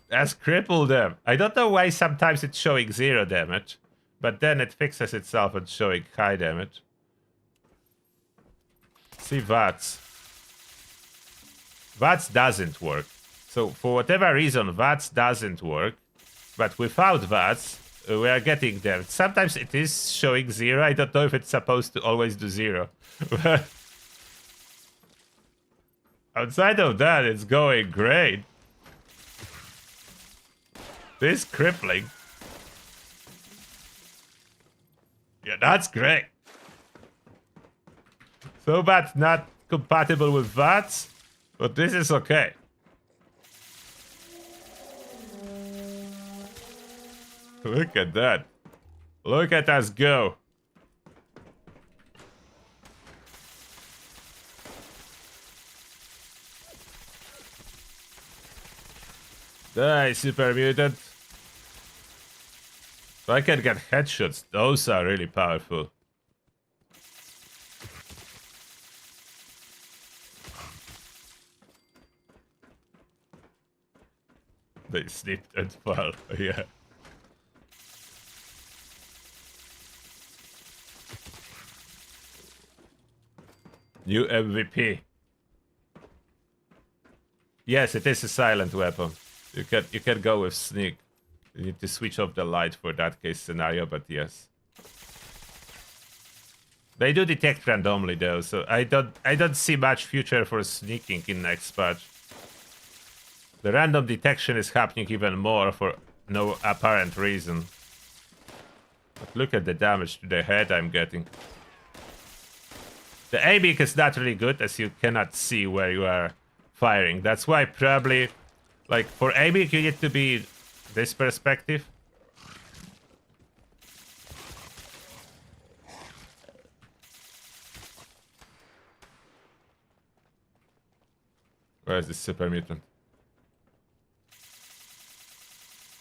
That's crippled them. I don't know why sometimes it's showing 0 damage, but then it fixes itself and showing high damage. See VATS. VATS doesn't work. So for whatever reason, VATS doesn't work. But without VATS, we are getting there. Sometimes it is showing 0. I don't know if it's supposed to always do 0. But outside of that, it's going great. This crippling. Yeah, that's great. So bad not compatible with VATS, but this is okay. Look at that. Look at us go. Die, Super Mutant. So I can get headshots. Those are really powerful. They slipped and fell. Yeah. New MVP. Yes, it is a silent weapon. You can go with sneak. You need to switch off the light for that case scenario, but yes. They do detect randomly though, so I don't see much future for sneaking in next patch. The random detection is happening even more for no apparent reason. But look at the damage to the head I'm getting. The aiming is not really good as you cannot see where you are firing. That's why probably, like, for aiming you need to be this perspective. Where is this super mutant?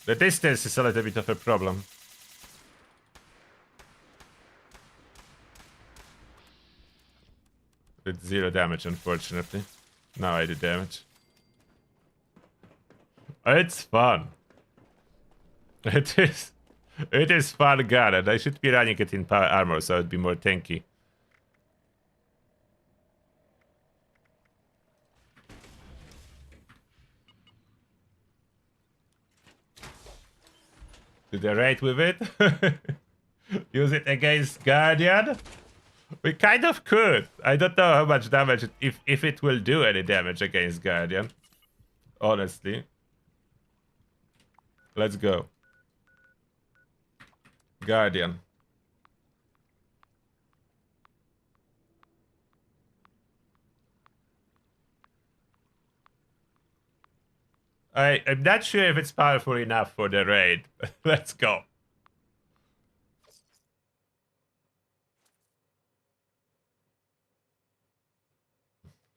The distance is a little bit of a problem. Did 0 damage, unfortunately. Now I do damage. It's fun. It is. It is fun gun, and I should be running it in power armor, so it'd be more tanky. Do the raid with it? Use it against Guardian? We kind of could. I don't know how much damage, if it will do any damage against Guardian. Honestly. Let's go. Guardian. I'm not sure if it's powerful enough for the raid. Let's go.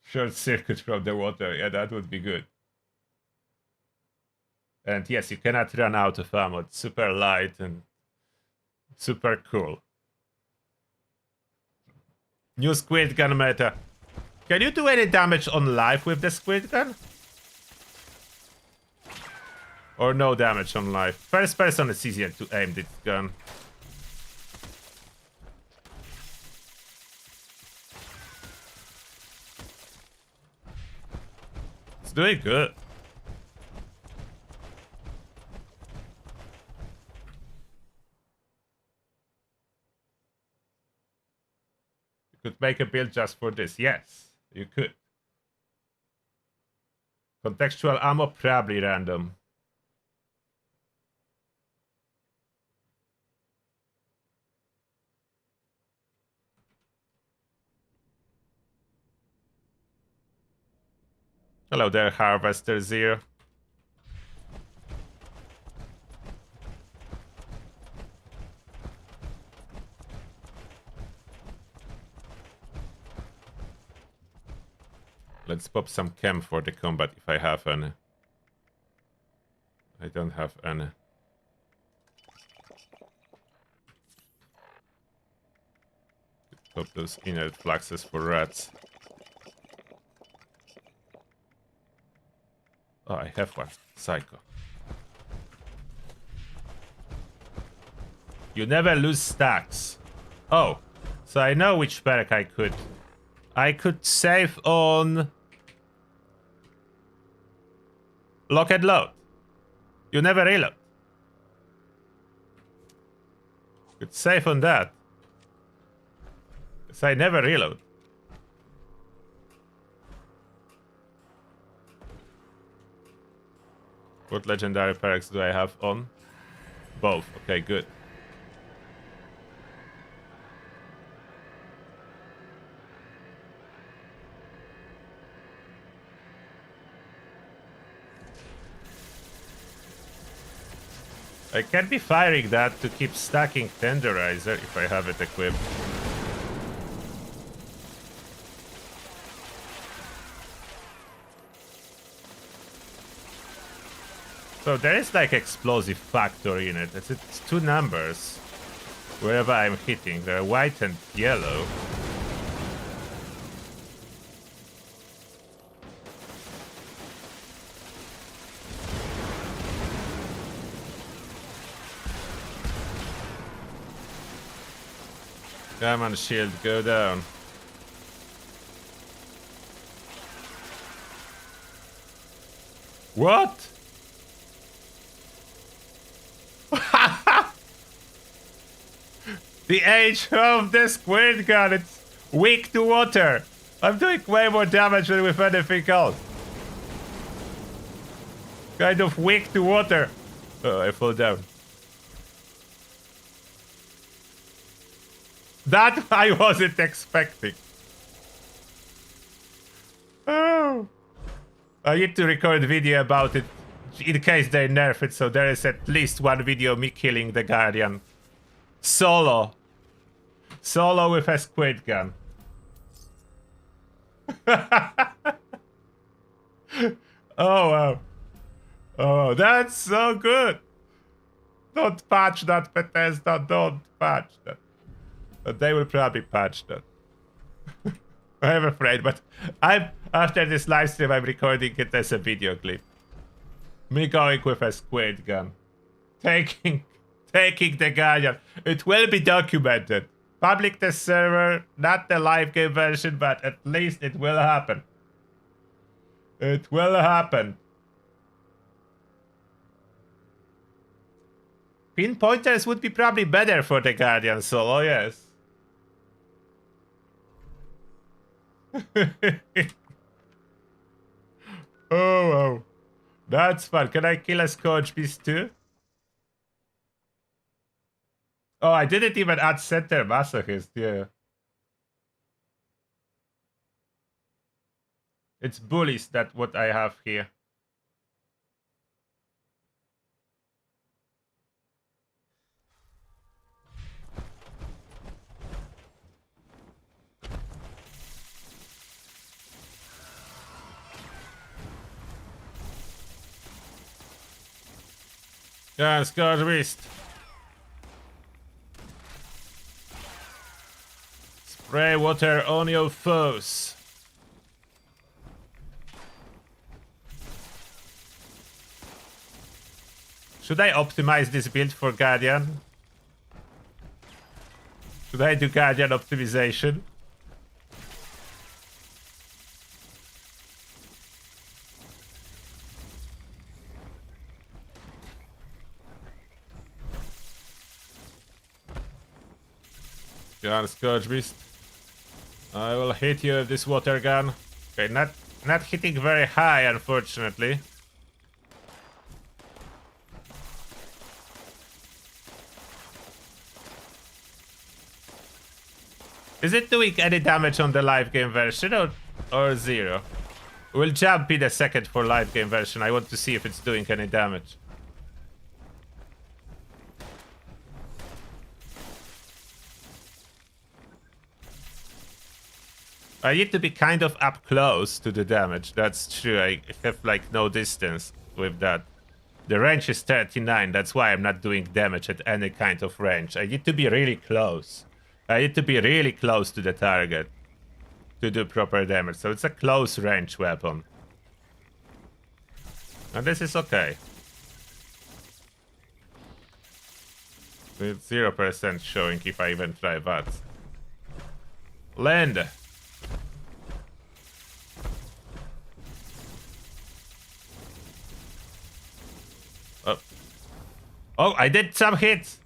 Short circuit from the water. Yeah, that would be good. And yes, you cannot run out of ammo. It's super light and super cool. New squid gun meta. Can you do any damage on life with the squid gun? Or no damage on life? First person is easier to aim this gun. It's doing good. You could make a build just for this. Yes, you could. Contextual ammo, probably random. Hello there, Harvester Zero. Let's pop some chem for the combat if I have any. I don't have any. Pop those inert fluxes for rats. Oh, I have one. Psycho. You never lose stacks. Oh, so I know which perk I could. I could save on lock and load. You never reload. Could save on that. Because I never reload. What legendary perks do I have on? Both. Okay, good. I can be firing that to keep stacking Tenderizer if I have it equipped. So there is like explosive factor in it. It's two numbers. Wherever I'm hitting, they're white and yellow. Come on, shield, go down. What? The age of the squirt gun. It's weak to water. I'm doing way more damage than with anything else. Kind of weak to water. Oh, I fall down. That I wasn't expecting. Oh. I need to record a video about it in case they nerf it, so there is at least one video me killing the Guardian. Solo. Solo with a squid gun. Oh wow. Oh, that's so good. Don't patch that, Bethesda. Don't patch that. But they will probably patch that. I'm afraid, but after this live stream, I'm recording it as a video clip. Me going with a squid gun. Taking the Guardian. It will be documented. Public test server, not the live game version, but at least it will happen. It will happen. Pinpointers would be probably better for the Guardian solo, yes. Oh, wow. That's fun. Can I kill a Scourge Beast too? Oh, I didn't even add Center Masochist, yeah. It's bullies, that what I have here. Yeah, Scourge Beast. Spray water on your foes. Should I optimize this build for Guardian? Should I do Guardian optimization? Go on, Scourge Beast. I will hit you with this water gun. Okay, not hitting very high, unfortunately. Is it doing any damage on the live game version or zero? We'll jump in a second for live game version. I want to see if it's doing any damage. I need to be kind of up close to the damage. That's true. I have like no distance with that. The range is 39. That's why I'm not doing damage at any kind of range. I need to be really close. I need to be really close to the target to do proper damage. So it's a close range weapon. And this is okay. With 0% showing if I even try that. Land. Oh, I did some hits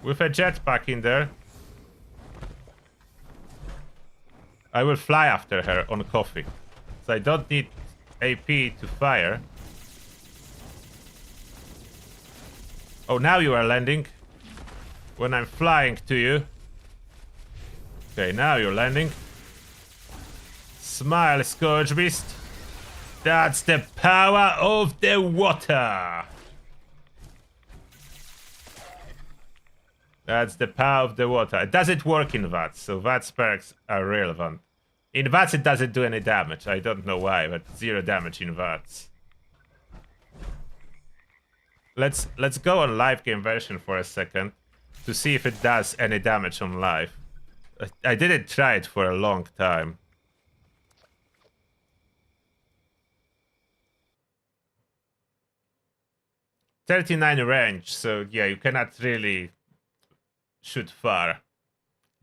with a jetpack in there. I will fly after her on coffee. So I don't need AP to fire. Oh, now you are landing. When I'm flying to you. Okay, now you're landing. Smile, Scourge Beast. That's the power of the water. That's the power of the water. It doesn't work in VATS, so VATS perks are relevant. In VATS it doesn't do any damage. I don't know why, but 0 damage in VATS. Let's go on live game version for a second to see if it does any damage on live. I didn't try it for a long time. .39 range, so yeah, you cannot really shoot far.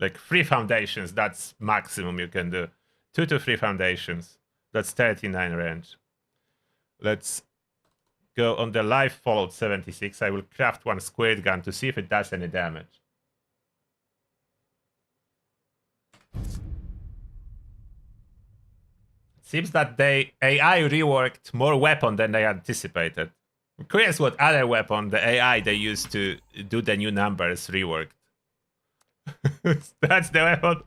Like 3 foundations, that's maximum you can do. 2 to 3 foundations. That's 39 range. Let's go on the live Fallout 76. I will craft one squirt gun to see if it does any damage. Seems that they AI reworked more weapon than they anticipated. I'm curious what other weapon the AI they used to do the new numbers reworked. That's the weapon.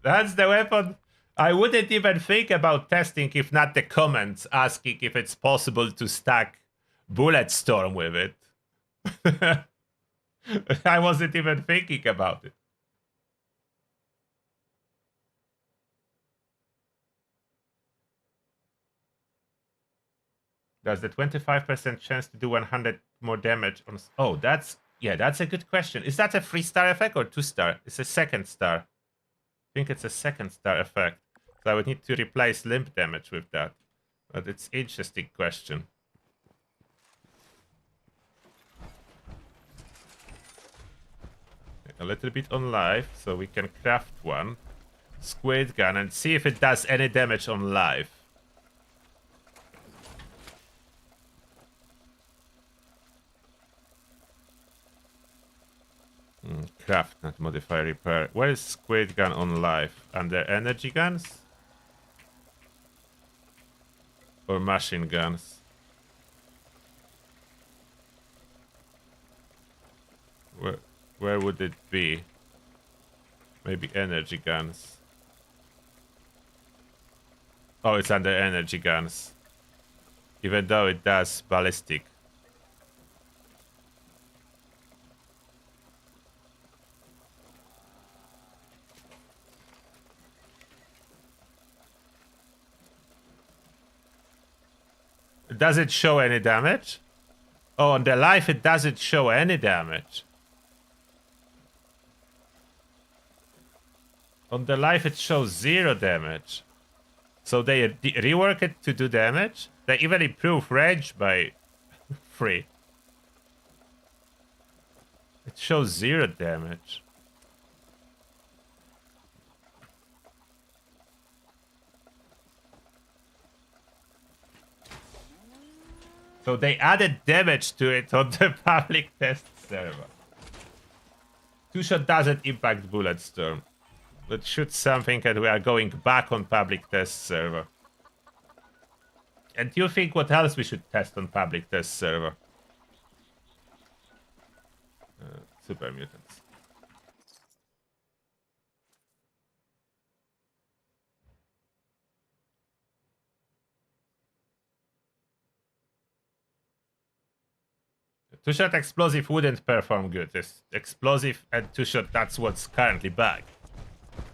That's the weapon. I wouldn't even think about testing if not the comments asking if it's possible to stack Bullet Storm with it. I wasn't even thinking about it. Does the 25% chance to do 100 more damage on... Oh, that's a good question. Is that a 3-star effect or 2-star? It's a 2nd star. I think it's a 2nd star effect. So I would need to replace limp damage with that. But it's interesting question. A little bit on life, so we can craft one. Squid gun and see if it does any damage on life. Craft, not modify, repair. Where is squid gun on life? Under energy guns? Or machine guns? Where would it be? Maybe energy guns. Oh, it's under energy guns. Even though it does ballistic. Does it show any damage? Oh, on the life it doesn't show any damage. On the life it shows 0 damage. So they rework it to do damage? They even improve range by 3. It shows 0 damage. So they added damage to it on the public test server. 2-shot doesn't impact Bullet Storm. Let's shoot something and we are going back on public test server. And you think what else we should test on public test server? Super mutants. Two-shot explosive wouldn't perform good. This explosive and two-shot, that's what's currently back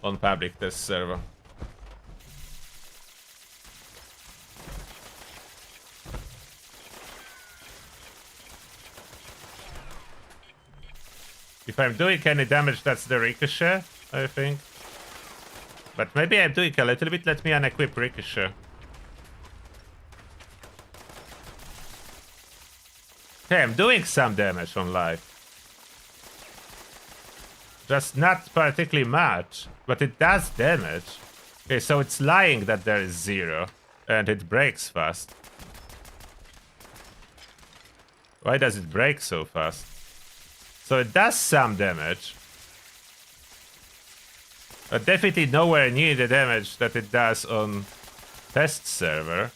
on public test server. If I'm doing any damage, that's the ricochet, I think. But maybe I'm doing a little bit. Let me unequip ricochet. Okay, I'm doing some damage on life. Just not particularly much, but it does damage. Okay, so it's lying that there is 0, and it breaks fast. Why does it break so fast? So it does some damage. But definitely nowhere near the damage that it does on test server.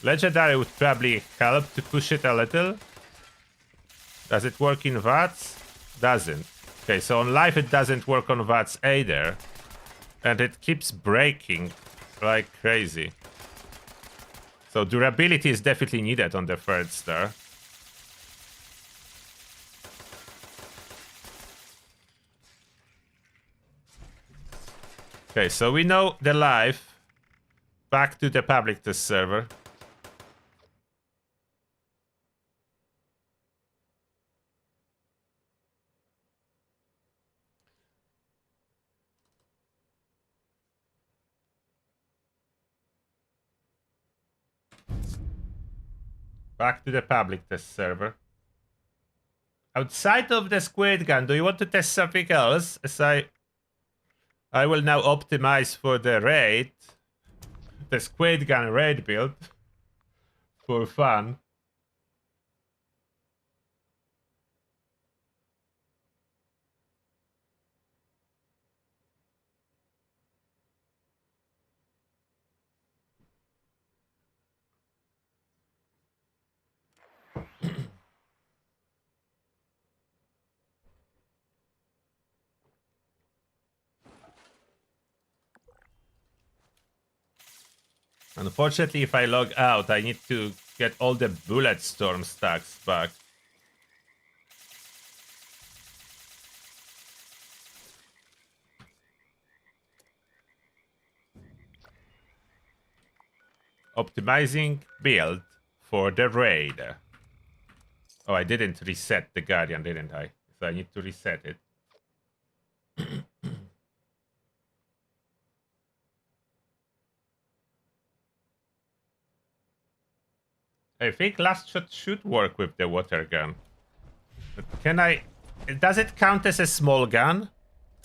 Legendary would probably help to push it a little. Does it work in VATS? Doesn't. Okay, so on life it doesn't work on VATS either. And it keeps breaking like crazy. So durability is definitely needed on the 3rd star. Okay, so we know the life. Back to the public test server. Back to the public test server. Outside of the squid gun, do you want to test something else? As I will now optimize for the raid. The squid gun raid build. For fun. Unfortunately, if I log out, I need to get all the bullet storm stacks back. Optimizing build for the raid. Oh, I didn't reset the Guardian, didn't I? So I need to reset it. I think last shot should work with the water gun. But can I... Does it count as a small gun?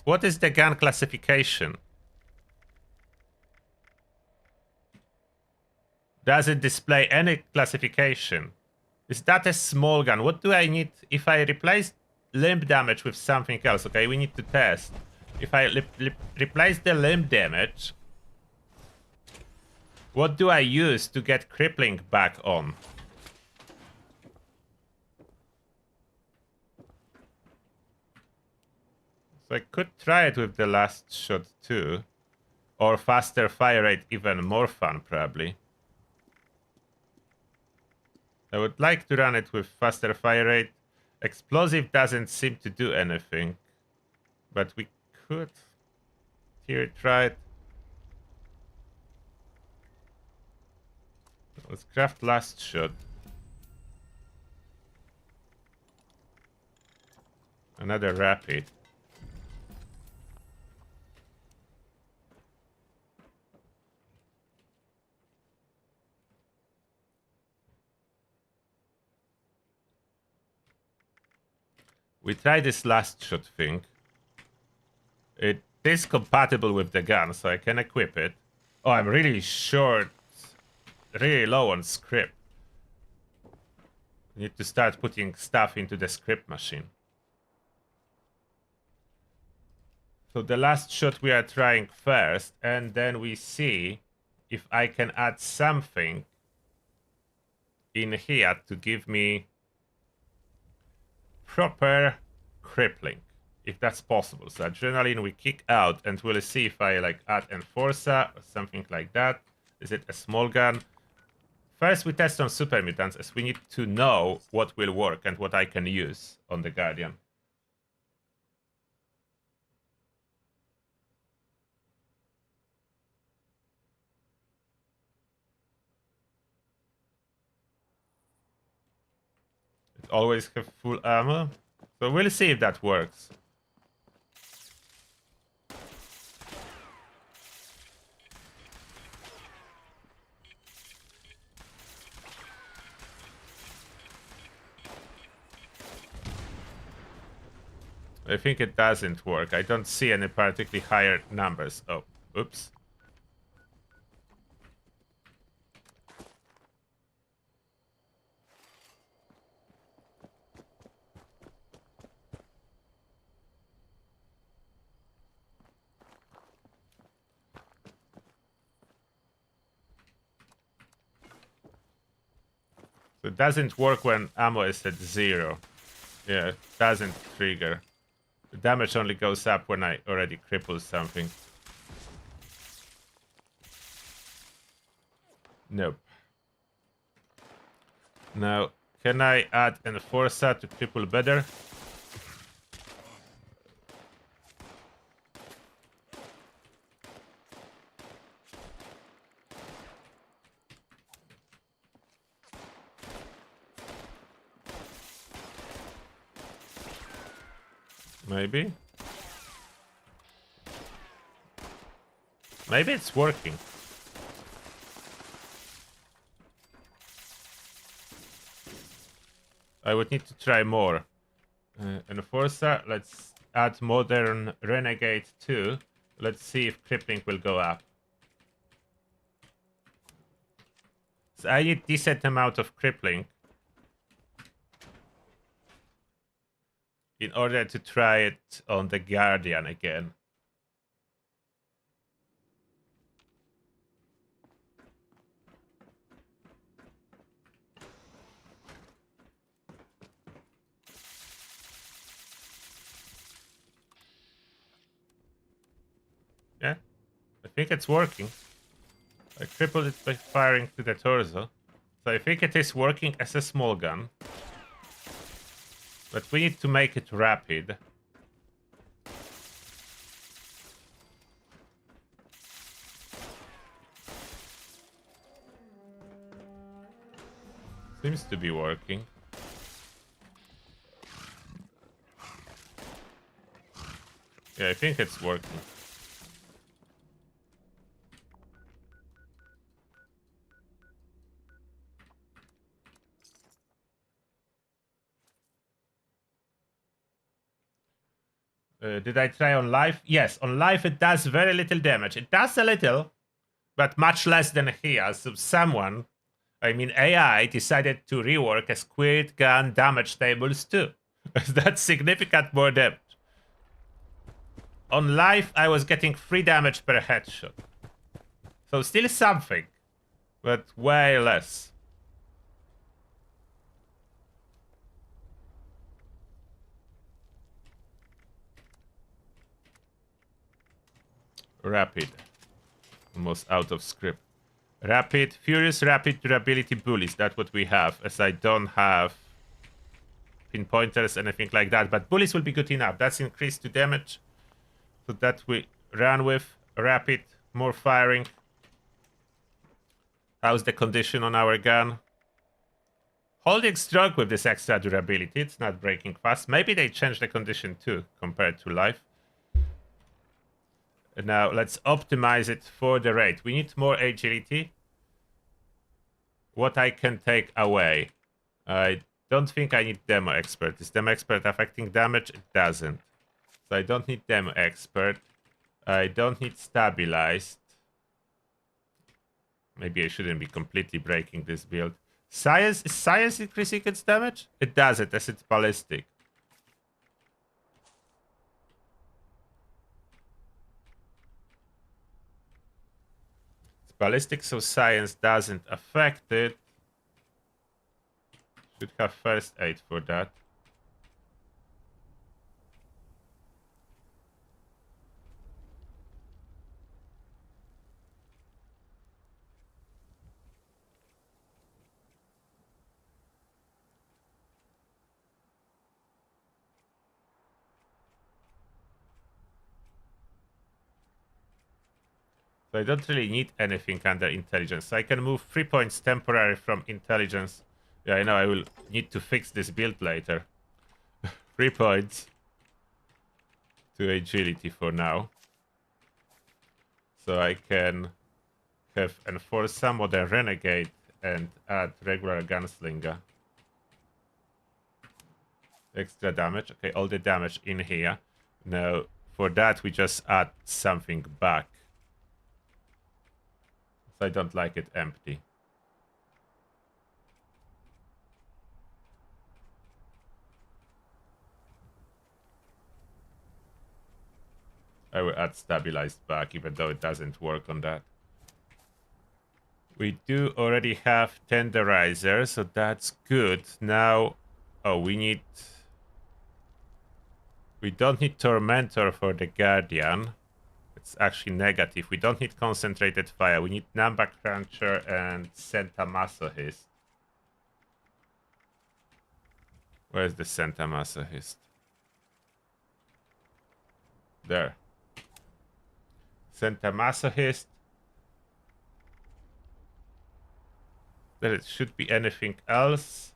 What is the gun classification? Does it display any classification? Is that a small gun? What do I need if I replace limb damage with something else? Okay, we need to test. If I replace the limb damage, what do I use to get crippling back on? So I could try it with the last shot too. Or faster fire rate, even more fun probably. I would like to run it with faster fire rate. Explosive doesn't seem to do anything. But we could here try it. Let's craft last shot. Another rapid. We tried this last shot thing. It is compatible with the gun, so I can equip it. Oh, I'm really short. Really low on script. Need to start putting stuff into the script machine. So the last shot we are trying first, and then we see if I can add something in here to give me proper crippling, if that's possible. So adrenaline we kick out, and we'll see if I like add enforcer or something like that. Is it a small gun? First we test on super mutants, as we need to know what will work and what I can use on the Guardian. It always have full ammo. So we'll see if that works. I think it doesn't work. I don't see any particularly higher numbers. Oh, oops. So it doesn't work when ammo is at 0. Yeah, it doesn't trigger. The damage only goes up when I already cripple something. Nope. Now, can I add enforcer to cripple better? Maybe. Maybe it's working. I would need to try more. Enforcer, let's add modern renegade 2. Let's see if crippling will go up. So I need decent amount of crippling in order to try it on the Guardian again. Yeah, I think it's working. I crippled it by firing to the torso. So I think it is working as a small gun. But we need to make it rapid. Seems to be working. Yeah, I think it's working. Did I try on live? Yes, on live it does very little damage. It does a little, but much less than here. So someone, I mean AI, decided to rework a squid gun damage tables too. That's significant more damage. On live, I was getting 3 damage per headshot. So still something, but way less. Rapid. Almost out of script. Rapid, furious, rapid, durability, bullies. That's what we have, as I don't have pinpointers, anything like that. But bullies will be good enough. That's increased to damage. So that we run with. Rapid, more firing. How's the condition on our gun? Holding stroke with this extra durability. It's not breaking fast. Maybe they changed the condition too, compared to life. Now let's optimize it for the rate. We need more agility. What I can take away. I don't think I need demo expert. Is demo expert affecting damage? It doesn't. So I don't need demo expert. I don't need stabilized. Maybe I shouldn't be completely breaking this build. Science, is science increasing its damage? It does it as it's ballistic. Ballistic, so science doesn't affect it. Should have first aid for that. So I don't really need anything under intelligence. So I can move 3 points temporary from intelligence. Yeah, I know I will need to fix this build later. 3 points to agility for now. So I can have enforce some modern renegade and add regular gunslinger. Extra damage. Okay, all the damage in here. Now, for that, we just add something back. So I don't like it empty. I will add stabilized back, even though it doesn't work on that. We do already have tenderizer, so that's good. Now, oh, we don't need tormentor for the guardian. It's actually negative. We don't need concentrated fire. We need number cruncher and Santa Masochist. Where's the Santa Masochist? There. Santa Masochist. There should be anything else.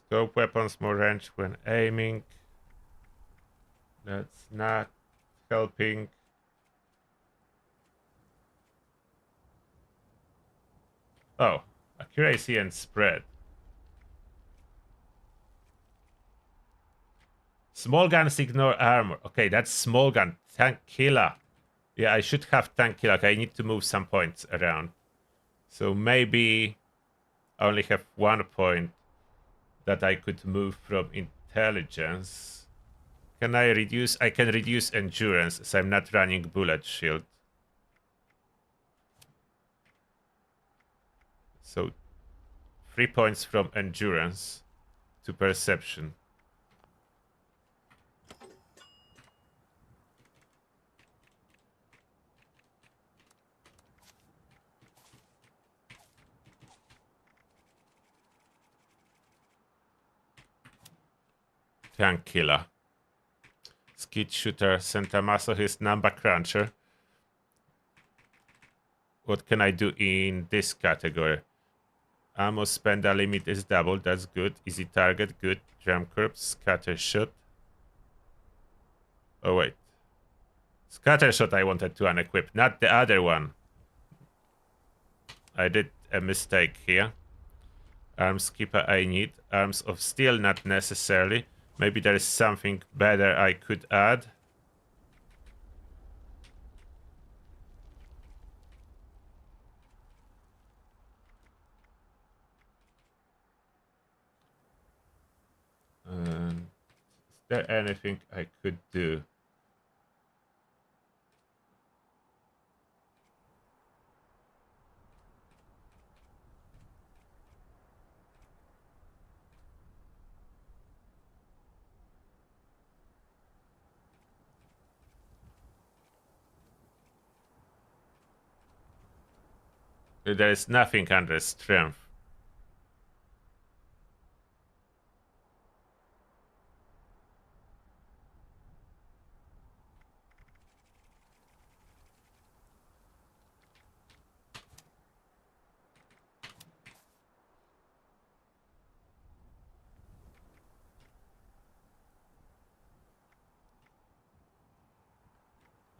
Scope weapons, more range when aiming. That's not helping. Oh, accuracy and spread. Small guns ignore armor. Okay, that's small gun. Tank killer. Yeah, I should have tank killer. Okay, I need to move some points around. So maybe I only have 1 point that I could move from intelligence. Can I reduce? I can reduce endurance as I'm not running bullet shield. So 3 points from endurance to perception. Tank killer. Skid shooter, Santa Masochist, number cruncher. What can I do in this category? Ammo spender limit is doubled, that's good. Easy target, good. Drum corpse, scatter shot. Oh wait. Scatter shot I wanted to unequip, not the other one. I did a mistake here. Arms keeper I need. Arms of steel not necessarily. Maybe there is something better I could add. Is there anything I could do? There is nothing under strength.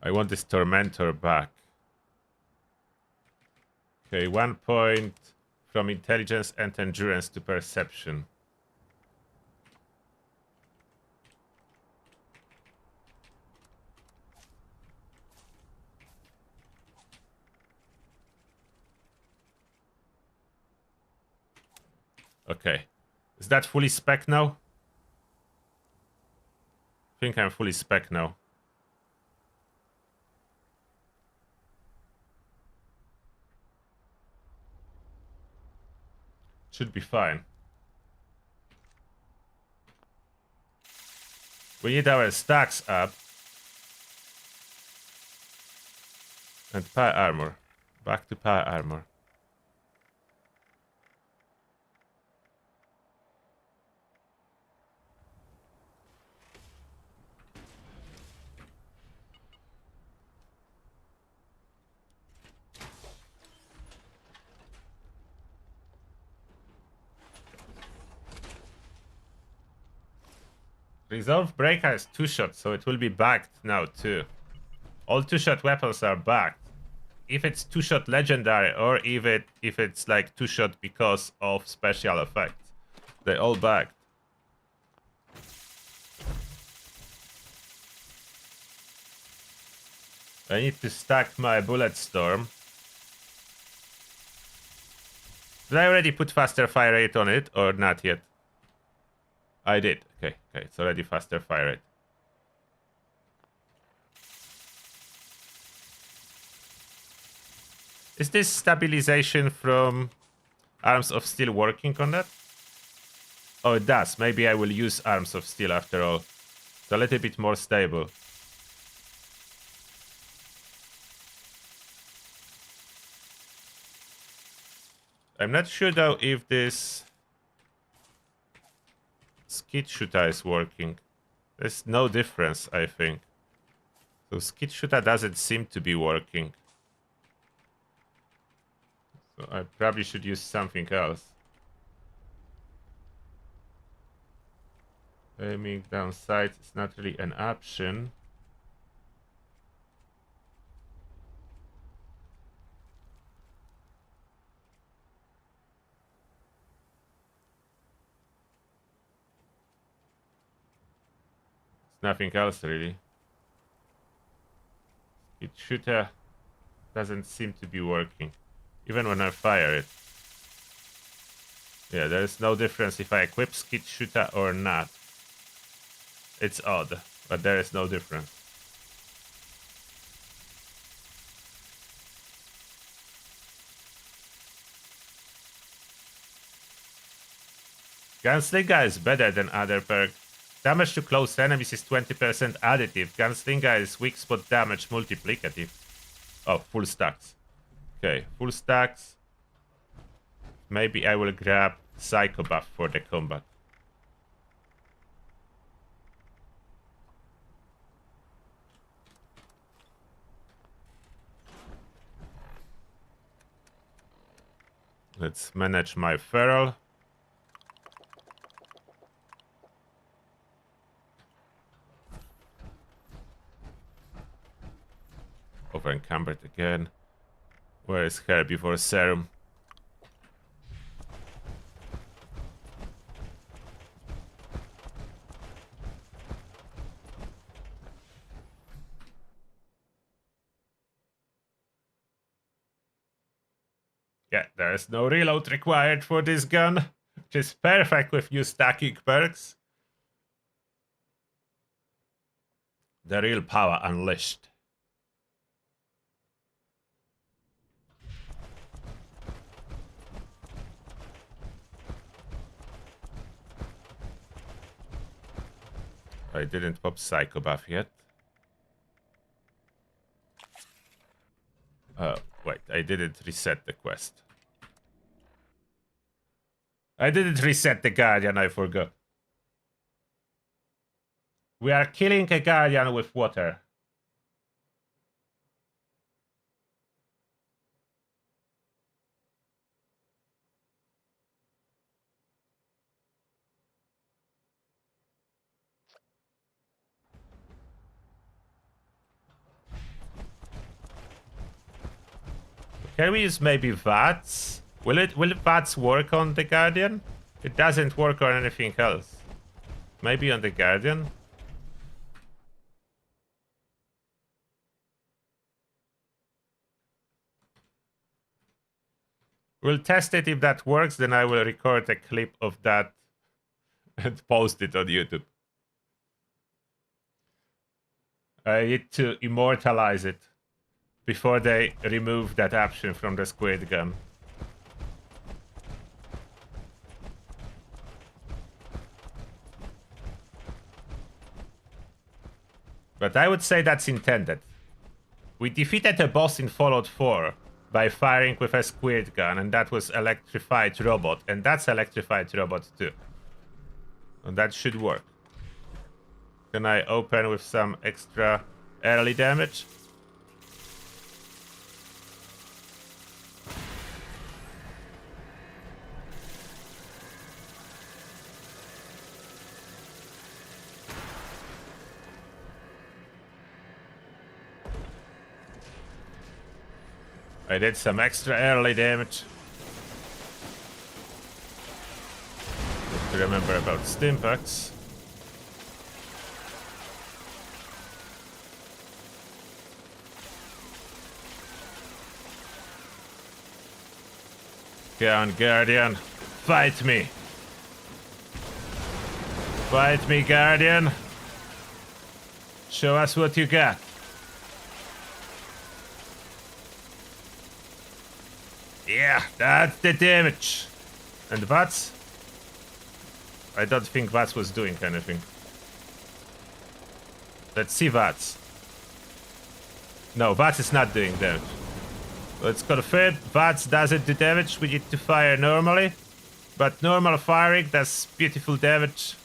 I want this Tormentor back. Okay, 1 point from intelligence and endurance to perception. Okay. Is that fully spec now? I think I'm fully spec now. Should be fine. We need our stacks up. And power armor. Back to power armor. Resolve Breaker is 2-shot, so it will be backed now too. All 2-shot weapons are backed. If it's 2-shot legendary or if it's like 2-shot because of special effects, they all backed. I need to stack my bullet storm. Did I already put faster fire rate on it or not yet? I did. Okay, it's already faster fire rate. Is this stabilization from Arms of Steel working on that? Oh, it does. Maybe I will use Arms of Steel after all. It's a little bit more stable. I'm not sure though if this skid shooter is working. There's no difference, I think. So skid shooter doesn't seem to be working. So I probably should use something else. Aiming down sights is not really an option. Nothing else really. Skid shooter doesn't seem to be working, even when I fire it. Yeah, there is no difference if I equip skid shooter or not. It's odd. But there is no difference. Gunslinger is better than other perk. Damage to close enemies is 20% additive. Gunslinger is weak spot damage multiplicative. Oh, full stacks. Okay, full stacks. Maybe I will grab Psycho buff for the combat. Let's manage my feral. Over encumbered again. Where is Herbivore Serum? Yeah, there's no reload required for this gun, which is perfect with you stacking perks. The real power unleashed. I didn't pop Psycho buff yet. Oh, wait, I didn't reset the quest. I didn't reset the Guardian, I forgot. We are killing a Guardian with water. Can we use maybe VATS? Will VATS work on the Guardian? It doesn't work on anything else. Maybe on the Guardian? We'll test it. If that works, then I will record a clip of that and post it on YouTube. I need to immortalize it before they remove that option from the squid gun. But I would say that's intended. We defeated a boss in Fallout 4 by firing with a squid gun, and that was Electrified Robot, and that's Electrified Robot too. And that should work. Can I open with some extra early damage? I did some extra early damage. Have to remember about Stimpaks. Come on, Guardian. Fight me. Fight me, Guardian. Show us what you got. Yeah, that's the damage. And VATS? I don't think VATS was doing anything. Let's see VATS. No, VATS is not doing damage. Let's confirm VATS doesn't do damage. We need to fire normally. But normal firing does beautiful damage.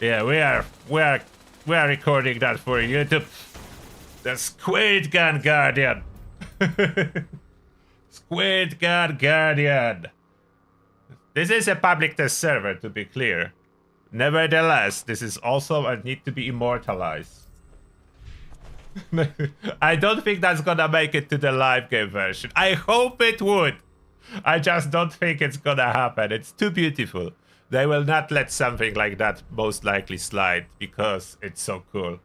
Yeah, we are recording that for YouTube. The Squid Gun Guardian. Squid Gun Guardian. This is a public test server, to be clear. Nevertheless, this is also a need to be immortalized. I don't think that's gonna make it to the live game version. I hope it would. I just don't think it's gonna happen. It's too beautiful. They will not let something like that most likely slide because it's so cool.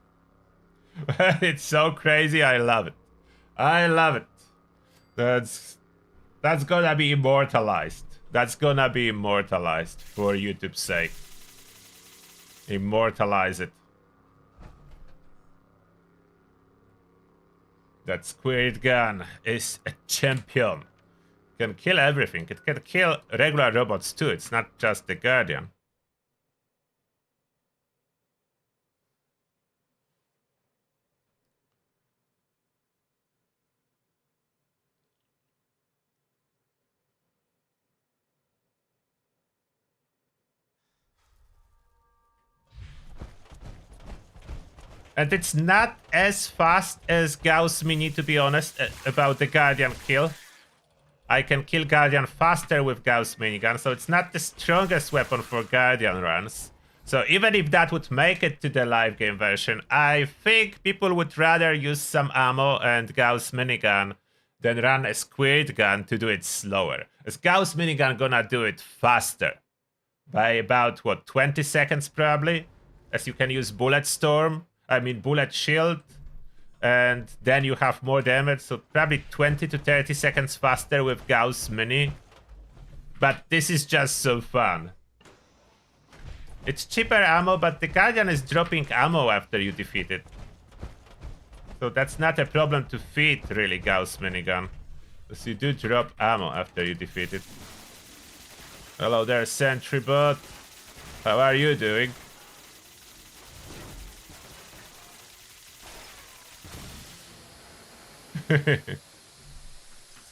It's so crazy. I love it. I love it. That's gonna be immortalized. That's gonna be immortalized for YouTube's sake. Immortalize it. That squirt gun is a champion. It can kill everything. It can kill regular robots too. It's not just the Guardian. And it's not as fast as Gauss Mini, to be honest, about the Guardian kill. I can kill Guardian faster with Gauss minigun, so it's not the strongest weapon for Guardian runs. So even if that would make it to the live game version, I think people would rather use some ammo and Gauss minigun than run a squirt gun to do it slower. As Gauss minigun gonna do it faster. By about, what, 20 seconds probably? As you can use bullet shield, and then you have more damage, so probably 20 to 30 seconds faster with Gauss Mini. But this is just so fun. It's cheaper ammo, but the Guardian is dropping ammo after you defeat it. So that's not a problem to feed, really, Gauss Minigun. Because you do drop ammo after you defeat it. Hello there, Sentrybot. How are you doing?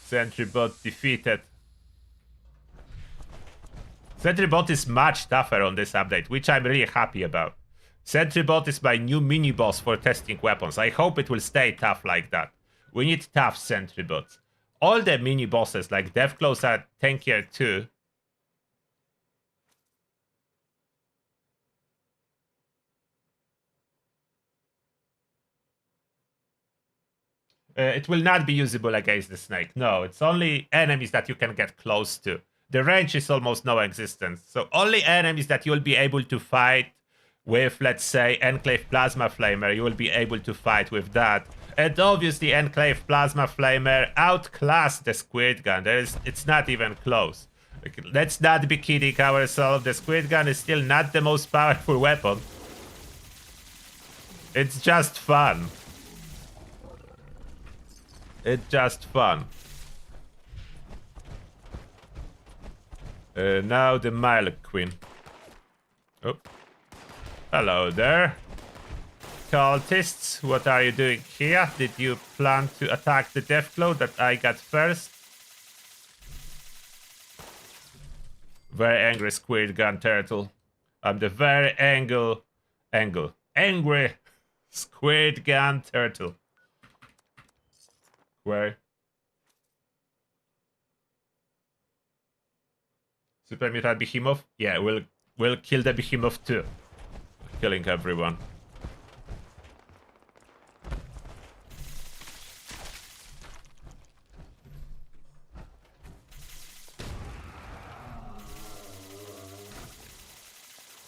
Sentrybot defeated. Sentrybot is much tougher on this update, which I'm really happy about. Sentrybot is my new mini-boss for testing weapons. I hope it will stay tough like that. We need tough Sentrybots. All the mini-bosses like Deathclaws are tankier too. It will not be usable against the snake. No, it's only enemies that you can get close to. The range is almost non-existent. So only enemies that you'll be able to fight with, let's say, Enclave Plasma Flamer, you will be able to fight with that. And obviously Enclave Plasma Flamer outclassed the Squirt Gun. It's not even close. Let's not be kidding ourselves. The Squirt Gun is still not the most powerful weapon. It's just fun. It's just fun. Now the Milk Queen. Oh. Hello there. Cultists, what are you doing here? Did you plan to attack the Deathclaw that I got first? Very angry Squirt Gun Turtle. I'm the very angry Squirt Gun Turtle. Where? Super Mutant Behemoth? Yeah, we'll kill the Behemoth too. Killing everyone.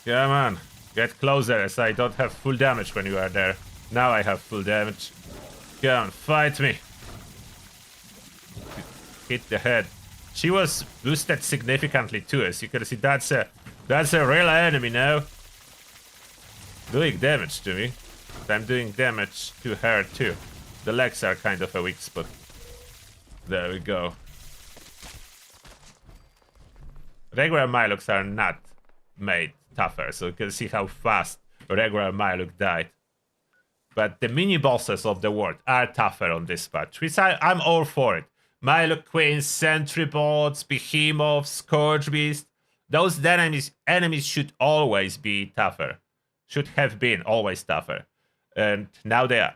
Come on, get closer as I don't have full damage when you are there. Now I have full damage. Come on, fight me. Hit the head. She was boosted significantly too, as you can see. That's a real enemy now. Doing damage to me. But I'm doing damage to her too. The legs are kind of a weak spot. There we go. Regular Miloks are not made tougher, so you can see how fast regular Milok died. But the mini bosses of the world are tougher on this patch, which I'm all for it. Milok Queens, Sentrybots, Behemoths, Scourge Beast. Those enemies should always be tougher. Should have been always tougher. And now they are.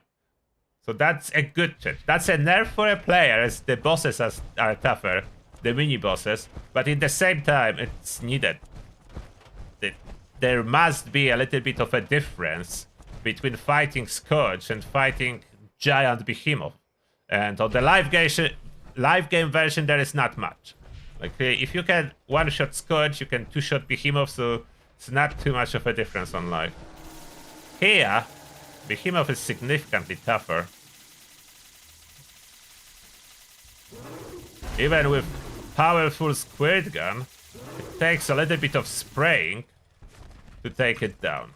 So that's a good change. That's a nerf for a player, as the bosses are tougher. The mini bosses. But at the same time, it's needed. There must be a little bit of a difference between fighting Scourge and fighting Giant Behemoth. And on the live game version, there is not much. Like, if you can one-shot Scourge, you can two-shot Behemoth, so it's not too much of a difference on live. Here, Behemoth is significantly tougher. Even with powerful Squirt Gun, it takes a little bit of spraying to take it down.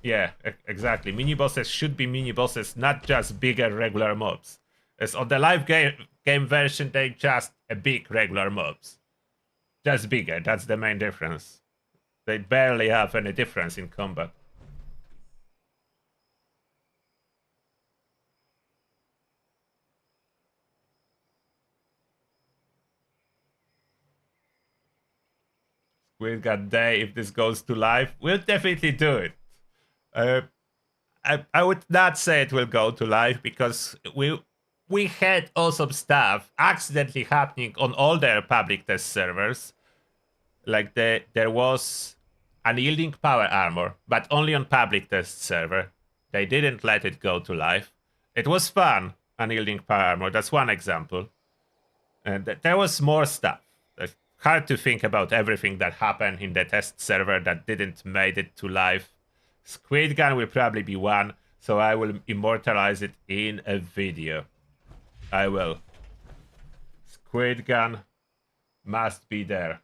Yeah, exactly. Mini bosses should be mini bosses, not just bigger regular mobs. As on the live game version, they just a big regular mobs. Just bigger, that's the main difference. They barely have any difference in combat. Squid God Day, if this goes to live, we'll definitely do it. I would not say it will go to live because we had awesome stuff accidentally happening on all their public test servers. Like there was unyielding power armor, but only on public test server. They didn't let it go to live. It was fun, unyielding power armor. That's one example. And there was more stuff. It's hard to think about everything that happened in the test server that didn't made it to live. Squid Gun will probably be one, so I will immortalize it in a video. I will. Squid Gun must be there.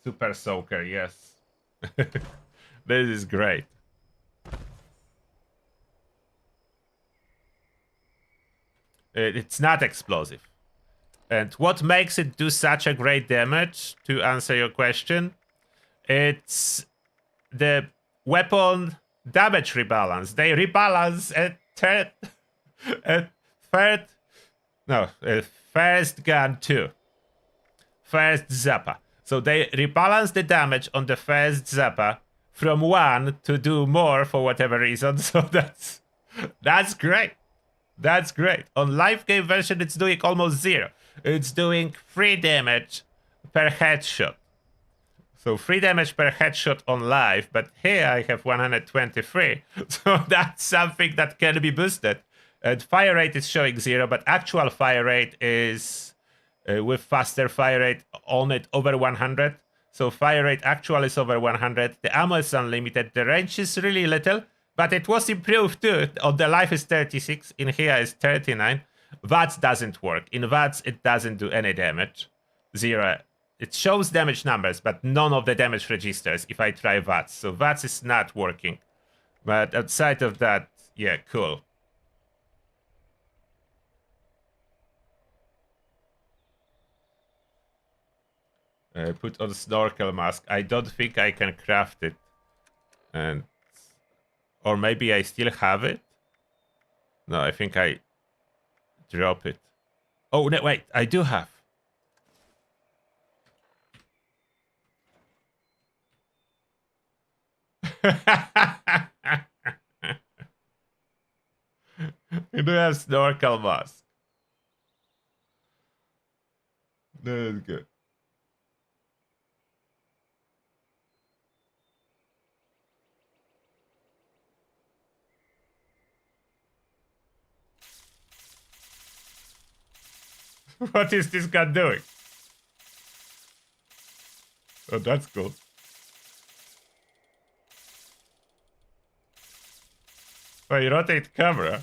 Super Soaker, yes. This is great. It's not explosive. And what makes it do such a great damage, to answer your question, it's the weapon damage rebalance. They rebalance first gun 2. First zapper. So they rebalance the damage on the first zapper from 1 to do more for whatever reason. So that's great. That's great. On live game version, it's doing almost 0. It's doing 3 damage per headshot. So 3 damage per headshot on live, but here I have 123. So that's something that can be boosted. And fire rate is showing 0, but actual fire rate is with faster fire rate on it over 100. So fire rate actual is over 100. The ammo is unlimited. The range is really little, but it was improved too. On the life is 36. In here is 39. VATS doesn't work. In VATS, it doesn't do any damage. 0. It shows damage numbers, but none of the damage registers if I try VATS. So VATS is not working. But outside of that, yeah, cool. Put on snorkel mask. I don't think I can craft it. Or maybe I still have it? No, I think I drop it. Oh, no, wait, I do have. You do have snorkel mask. That is good. What is this gun doing? Oh, that's cool. Oh, you rotate camera.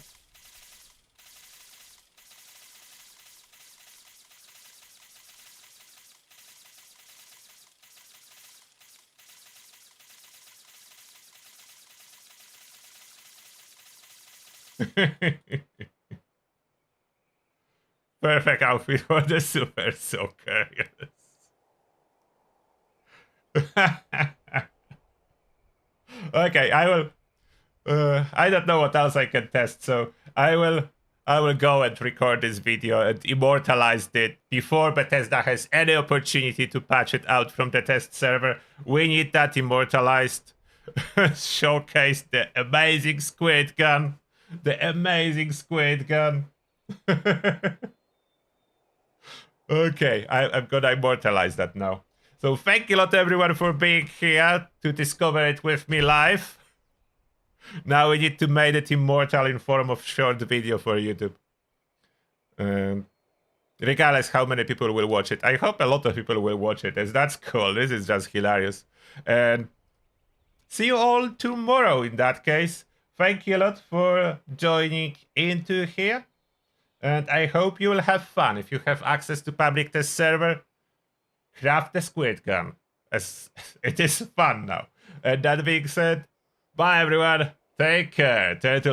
Perfect outfit for the Super Soaker. Yes. Okay, I will. I don't know what else I can test, so I will go and record this video and immortalize it before Bethesda has any opportunity to patch it out from the test server. We need that immortalized. Showcase the amazing Squid Gun. The amazing Squid Gun. Okay, I'm gonna immortalize that now. So thank you a lot everyone for being here to discover it with me live. Now we need to make it immortal in form of short video for YouTube. Regardless how many people will watch it. I hope a lot of people will watch it, as that's cool. This is just hilarious. And see you all tomorrow in that case. Thank you a lot for joining into here. And I hope you will have fun. If you have access to public test server, craft the Squid Gun. as it is fun now. And that being said, bye everyone. Take care. Turtle